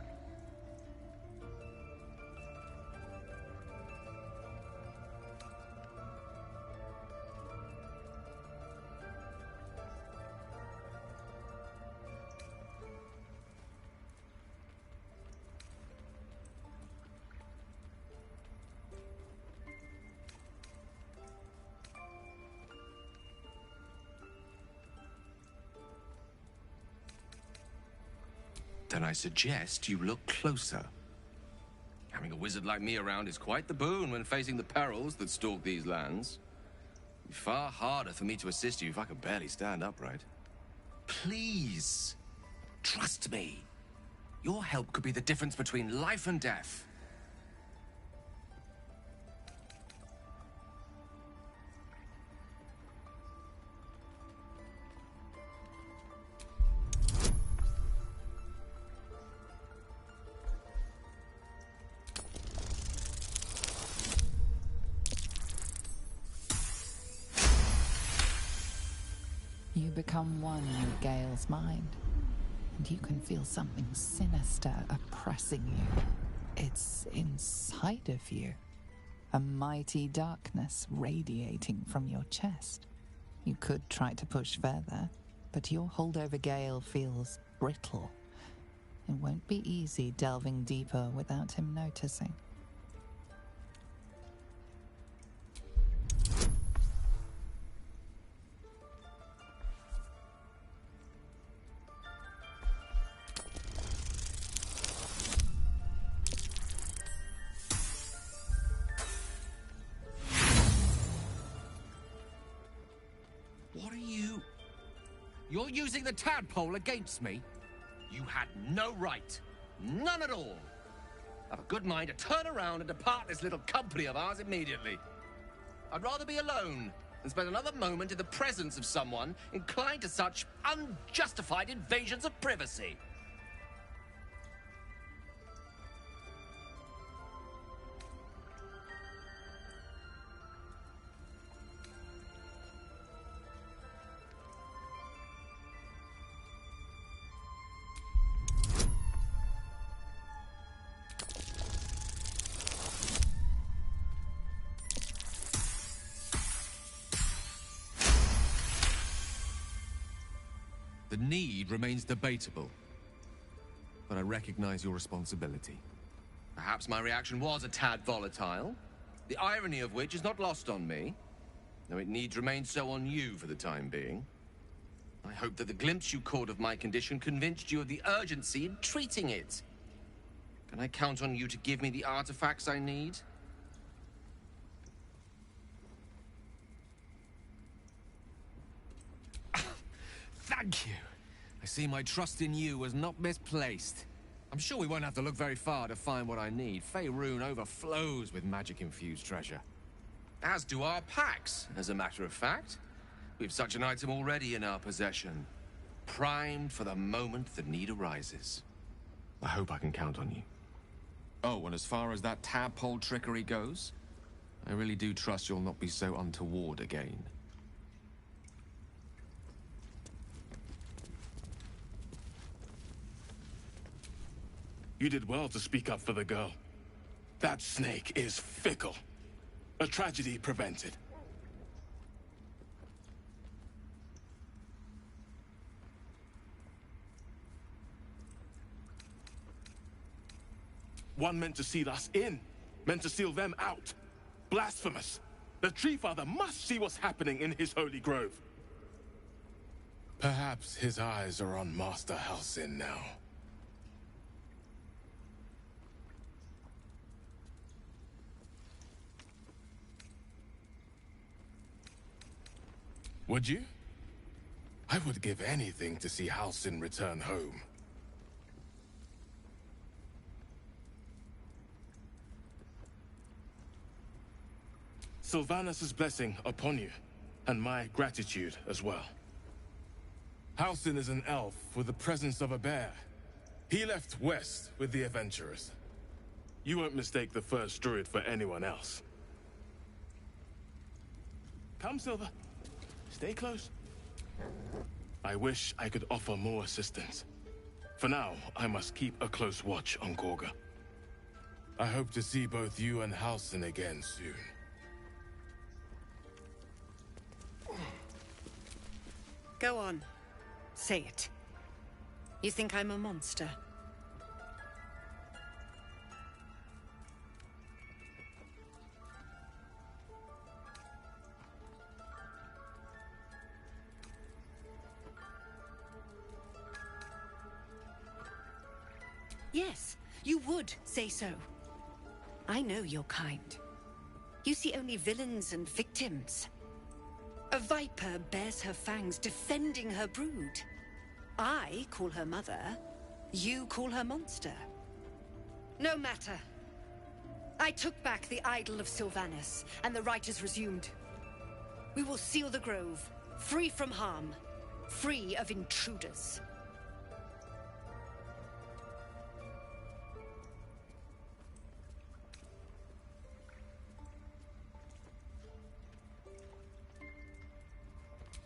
Then I suggest you look closer. Having a wizard like me around is quite the boon when facing the perils that stalk these lands. It'd be far harder for me to assist you if I could barely stand upright. Please, trust me. Your help could be the difference between life and death. You become one with Gale's mind, and you can feel something sinister oppressing you. It's inside of you, a mighty darkness radiating from your chest. You could try to push further, but your hold over Gale feels brittle. It won't be easy delving deeper without him noticing. You're using the tadpole against me? You had no right. None at all. I've a good mind to turn around and depart this little company of ours immediately. I'd rather be alone than spend another moment in the presence of someone inclined to such unjustified invasions of privacy. The need remains debatable. But I recognize your responsibility. Perhaps my reaction was a tad volatile, the irony of which is not lost on me, though it needs remain so on you for the time being. I hope that the glimpse you caught of my condition convinced you of the urgency in treating it. Can I count on you to give me the artifacts I need? Thank you. I see my trust in you was not misplaced. I'm sure we won't have to look very far to find what I need. Faerun overflows with magic-infused treasure. As do our packs, as a matter of fact. We've such an item already in our possession. Primed for the moment the need arises. I hope I can count on you. Oh, and as far as that tadpole trickery goes, I really do trust you'll not be so untoward again. You did well to speak up for the girl. That snake is fickle. A tragedy prevented. One meant to seal us in, meant to seal them out. Blasphemous. The Tree Father must see what's happening in his holy grove. Perhaps his eyes are on Master Halsin now. Would you? I would give anything to see Halsin return home. Sylvanus' blessing upon you, and my gratitude as well. Halsin is an elf with the presence of a bear. He left west with the adventurers. You won't mistake the first druid for anyone else. Come, Silver. Stay close. I wish I could offer more assistance. For now, I must keep a close watch on Gorga. I hope to see both you and Halsin again soon. Go on. Say it. You think I'm a monster? Yes, you would say so. I know your kind. You see only villains and victims. A viper bears her fangs defending her brood. I call her mother, you call her monster. No matter. I took back the idol of Sylvanus, and the rite is resumed. We will seal the grove, free from harm, free of intruders.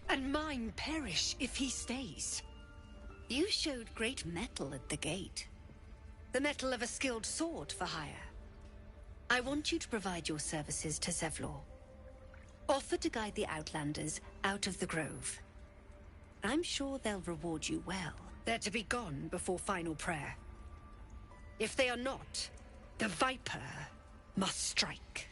And mine perish if he stays. You showed great mettle at the gate. The mettle of a skilled sword for hire. I want you to provide your services to Zevlor. Offer to guide the Outlanders out of the grove. I'm sure they'll reward you well. They're to be gone before final prayer. If they are not, the Viper must strike.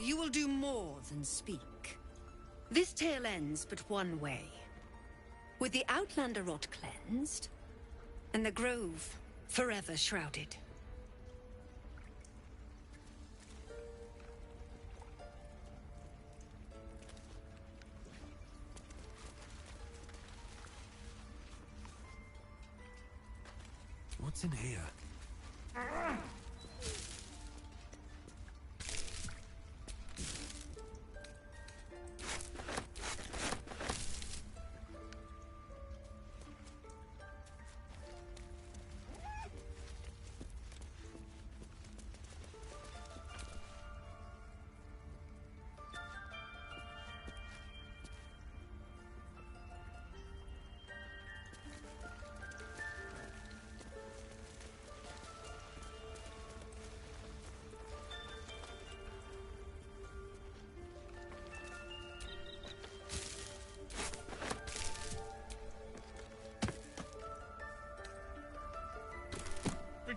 You will do more than speak. This tale ends but one way. With the Outlander rot cleansed, and the grove forever shrouded. What's in here?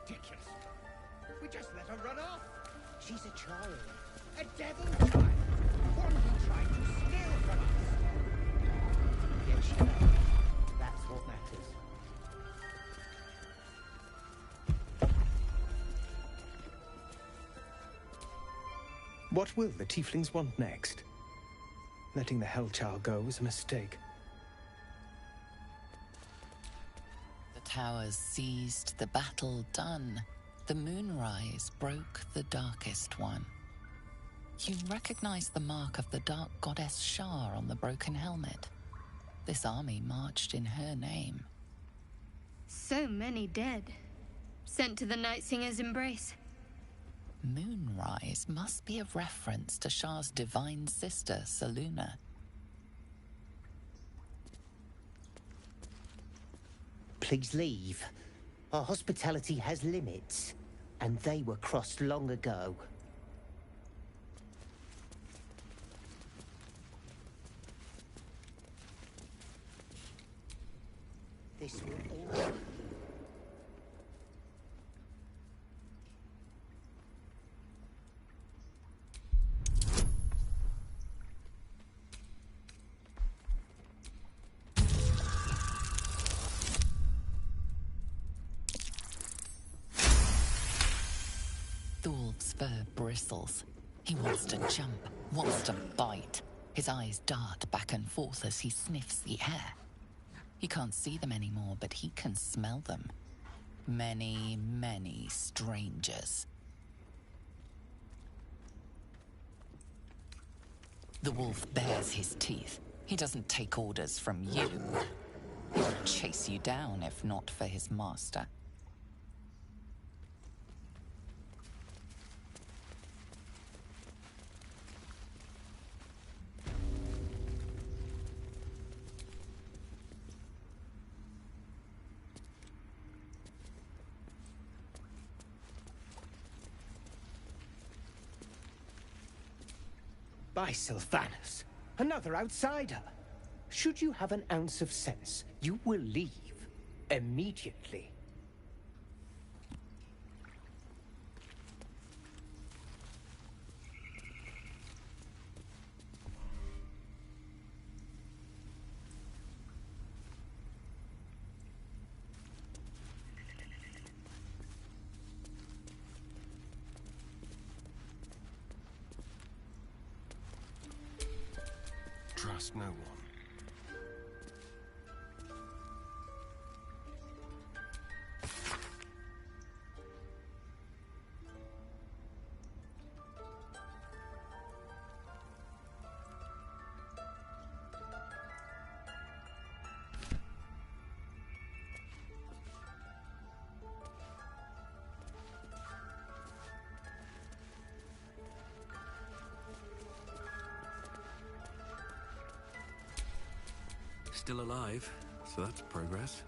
ridiculous. We just let her run off. She's a child. A devil child. One who tried to steal from us. Yet she knows. That's what matters. What will the tieflings want next? Letting the Hellchild go was a mistake. The towers seized, the battle done. The moonrise broke the darkest one. You recognize the mark of the dark goddess Shar on the broken helmet. This army marched in her name. So many dead. Sent to the Night Singer's embrace. Moonrise must be a reference to Shar's divine sister, Selûne. Please leave. Our hospitality has limits, and they were crossed long ago. This will all... Thor's fur bristles. He wants to jump, wants to bite. His eyes dart back and forth as he sniffs the air. He can't see them anymore, but he can smell them. Many, many strangers. The wolf bares his teeth. He doesn't take orders from you. He would chase you down if not for his master. By Sylvanus, another outsider. Should you have an ounce of sense, you will leave immediately. Trust no one. Still alive, so that's progress.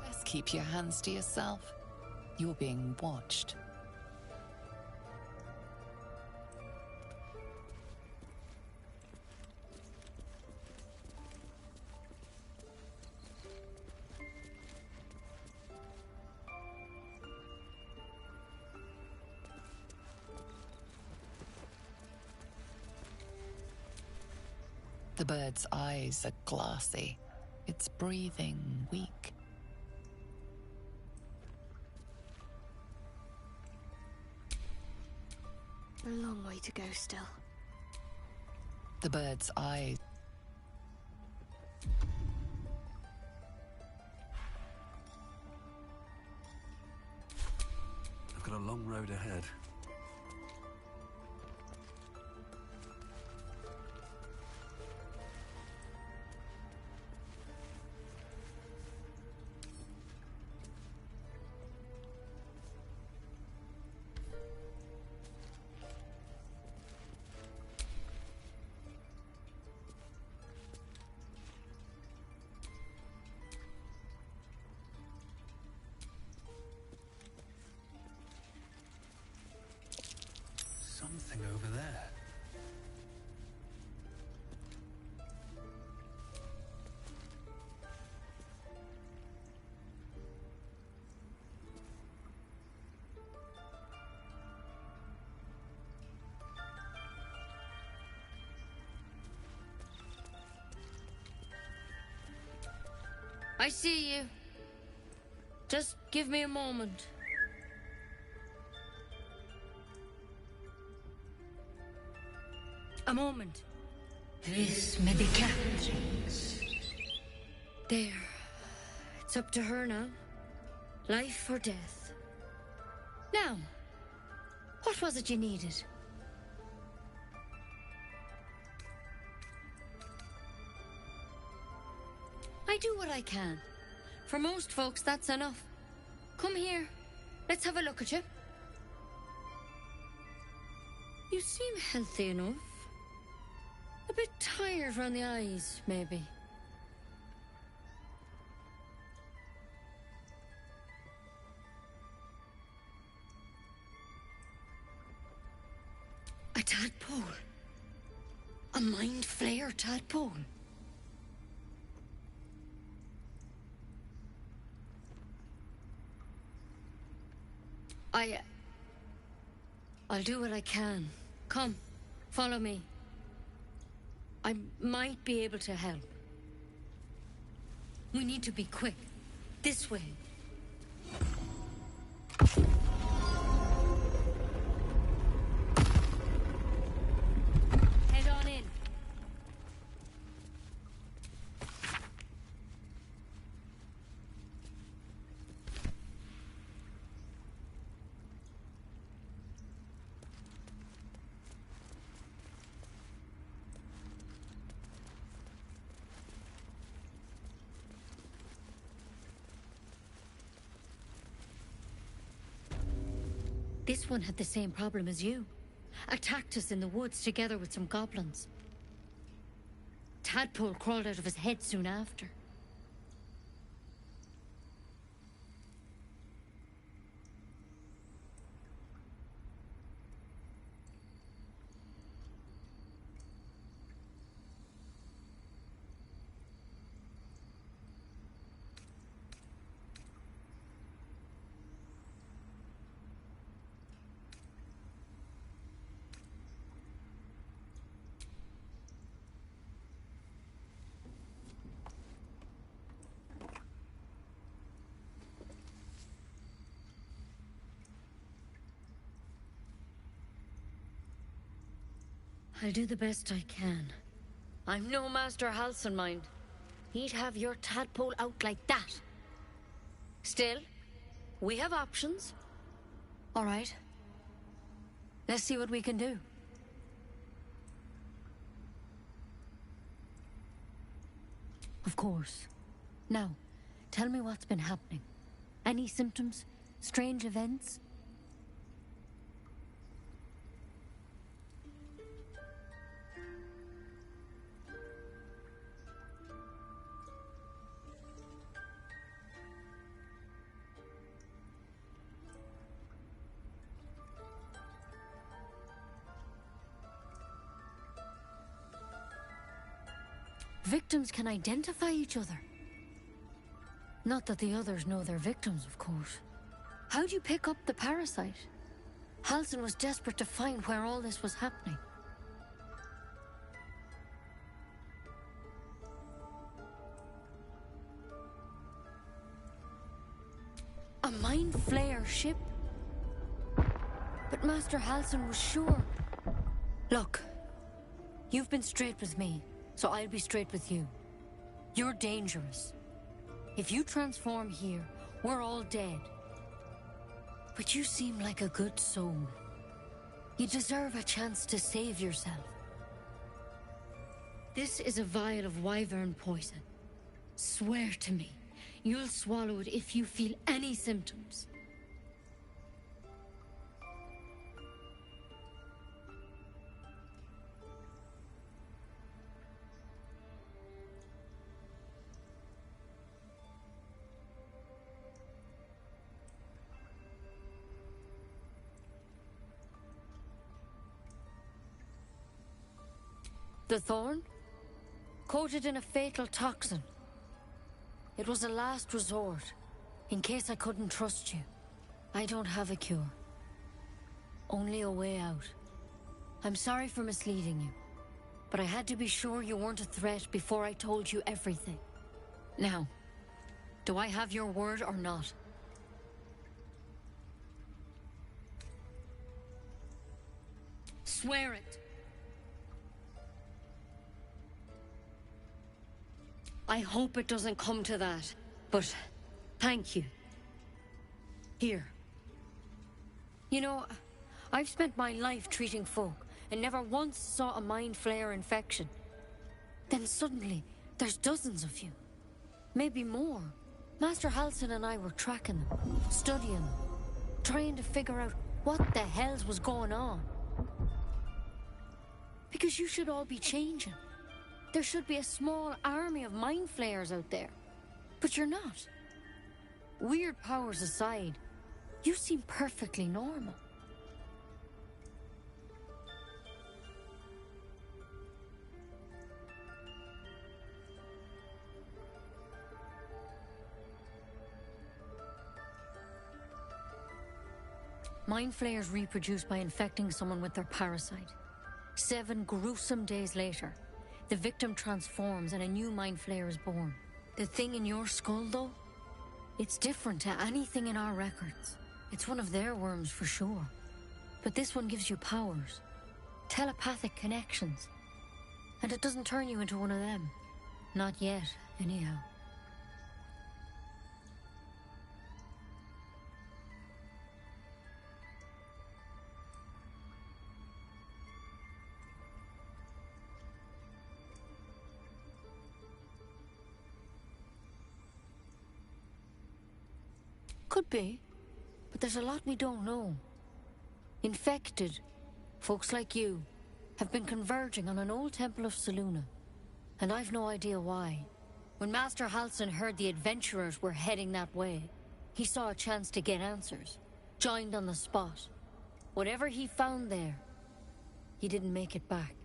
Best keep your hands to yourself. You're being watched. The bird's eyes are glassy. Its breathing weak. A long way to go still. The bird's eyes. I've got a long road ahead. I see you. Just give me a moment. A moment. This medicatrix. There. It's up to her now. Life or death. Now, what was it you needed? I do what I can. For most folks, that's enough. Come here. Let's have a look at you. You seem healthy enough. A bit tired around the eyes, maybe. A tadpole. A mind flayer tadpole. I'll do what I can. Come, follow me. I might be able to help. We need to be quick. This way. Head on in. This one had the same problem as you. Attacked us in the woods together with some goblins. Tadpole crawled out of his head soon after. I'll do the best I can. I'm no Master Halcyon, mind. He'd have your tadpole out like that. Still, we have options. All right. Let's see what we can do. Of course. Now, tell me what's been happening. Any symptoms? Strange events? Victims can identify each other. Not that the others know they're victims, of course. How'd you pick up the parasite? Halcyon was desperate to find where all this was happening. A mind flayer ship? But Master Halcyon was sure. Look, you've been straight with me. So I'll be straight with you. You're dangerous. If you transform here, we're all dead. But you seem like a good soul. You deserve a chance to save yourself. This is a vial of wyvern poison. Swear to me, you'll swallow it if you feel any symptoms. The thorn? Coated in a fatal toxin. It was a last resort, in case I couldn't trust you. I don't have a cure. Only a way out. I'm sorry for misleading you, but I had to be sure you weren't a threat before I told you everything. Now, Do I have your word or not? Swear it. I hope it doesn't come to that, but thank you. Here. You know, I've spent my life treating folk and never once saw a mind flayer infection. Then suddenly, there's dozens of you. Maybe more. Master Halsin and I were tracking them, studying them, trying to figure out what the hells was going on. Because you should all be changing. There should be a small army of mind flayers out there. But you're not. Weird powers aside, you seem perfectly normal. Mind flayers reproduce by infecting someone with their parasite. 7 gruesome days later, the victim transforms and a new mind flayer is born. The thing in your skull, though, it's different to anything in our records. It's one of their worms for sure. But this one gives you powers, telepathic connections. And it doesn't turn you into one of them. Not yet, anyhow. Could be, but there's a lot we don't know. Infected, folks like you, have been converging on an old temple of Selûne, and I've no idea why. When Master Halsin heard the adventurers were heading that way, he saw a chance to get answers, joined on the spot. Whatever he found there, he didn't make it back.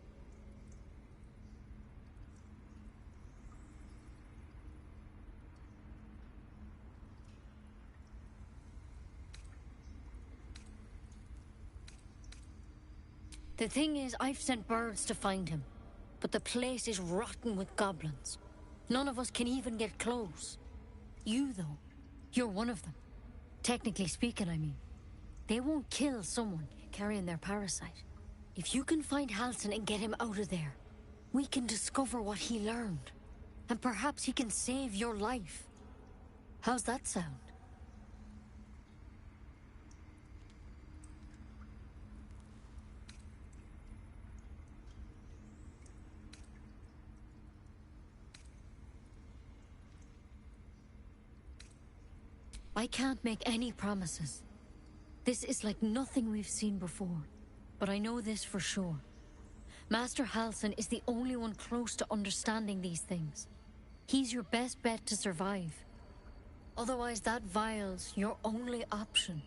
The thing is, I've sent birds to find him, but the place is rotten with goblins. None of us can even get close. You, though, you're one of them. Technically speaking, I mean. They won't kill someone carrying their parasite. If you can find Halsin and get him out of there, we can discover what he learned. And perhaps he can save your life. How's that sound? I can't make any promises. This is like nothing we've seen before. But I know this for sure. Master Halsin is the only one close to understanding these things. He's your best bet to survive. Otherwise, that vial's your only option.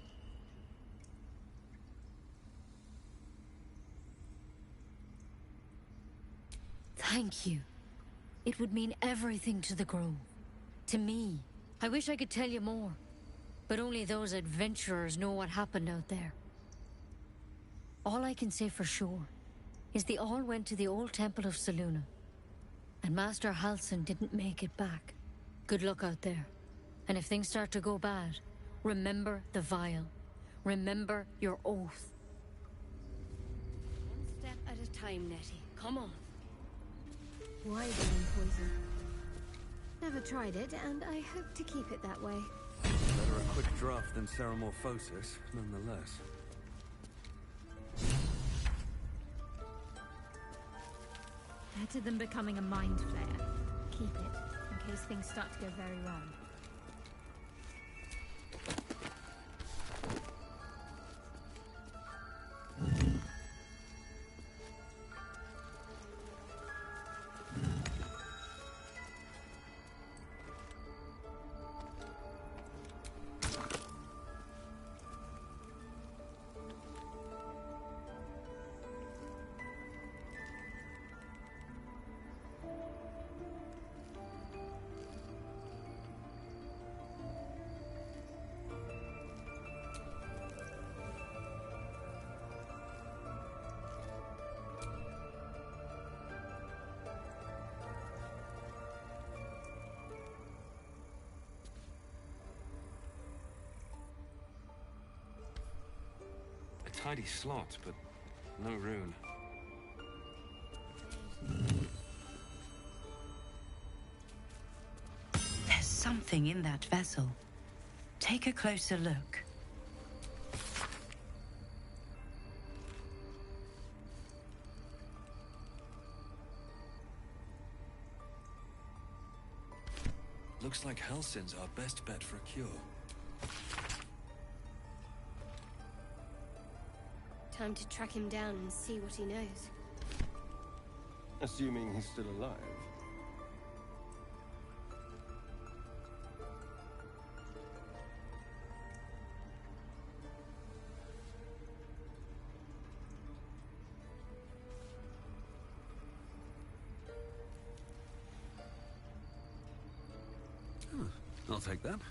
Thank you. It would mean everything to the Grove. To me. I wish I could tell you more. But only those adventurers know what happened out there. All I can say for sure is they all went to the old temple of Selûne. And Master Halsin didn't make it back. Good luck out there. And if things start to go bad, remember the vial. Remember your oath. One step at a time, Nettie. Come on. Why vein poison? Never tried it, and I hope to keep it that way. Better a quick draft than ceramorphosis, nonetheless. Better than becoming a mind flayer. Keep it, in case things start to go very wrong. tidy slot, but no rune. There's something in that vessel. Take a closer look. Looks like Halsin's our best bet for a cure. Time to track him down and see what he knows. Assuming he's still alive. I'll take that.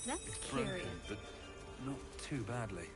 That's Broken, curious. but not too badly.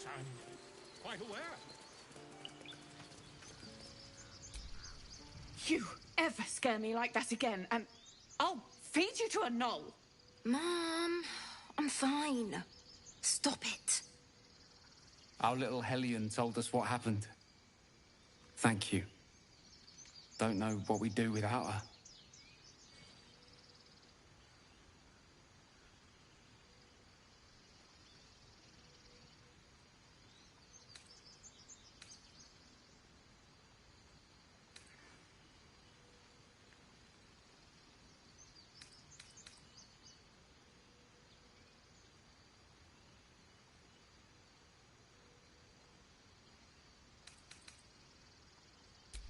I'm quite aware. You ever scare me like that again, and I'll feed you to a knoll. Mom, I'm fine. Stop it. Our little Hellion told us what happened. Thank you. Don't know what we'd do without her.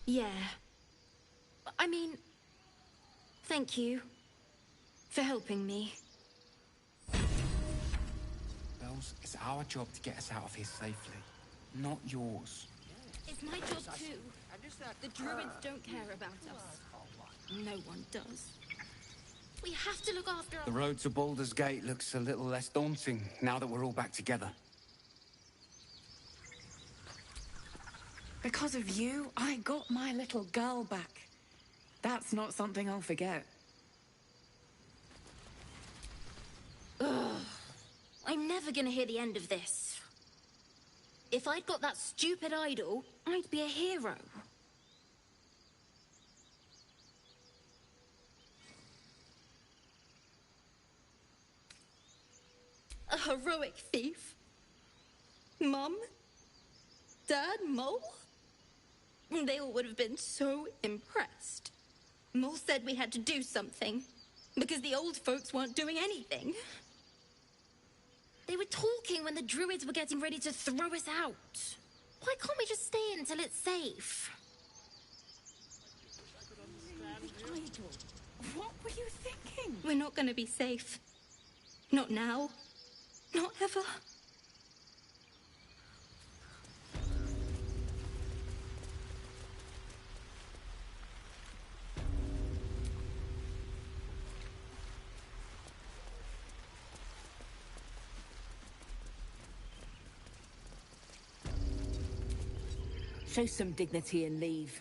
Yeah. I mean, thank you for helping me. Bells, it's our job to get us out of here safely, not yours. It's my job too. The druids don't care about us. No one does. We have to look after The road to Baldur's Gate looks a little less daunting now that we're all back together. Because of you, I got my little girl back. That's not something I'll forget. Ugh. I'm never gonna hear the end of this. If I'd got that stupid idol, I'd be a hero. A heroic thief? Mum? Dad? Mole? They all would have been so impressed. Mole said we had to do something, because the old folks weren't doing anything. They were talking when the druids were getting ready to throw us out. Why can't we just stay until it's safe? What were you thinking? We're not gonna be safe. Not now. Not ever. Show some dignity and leave.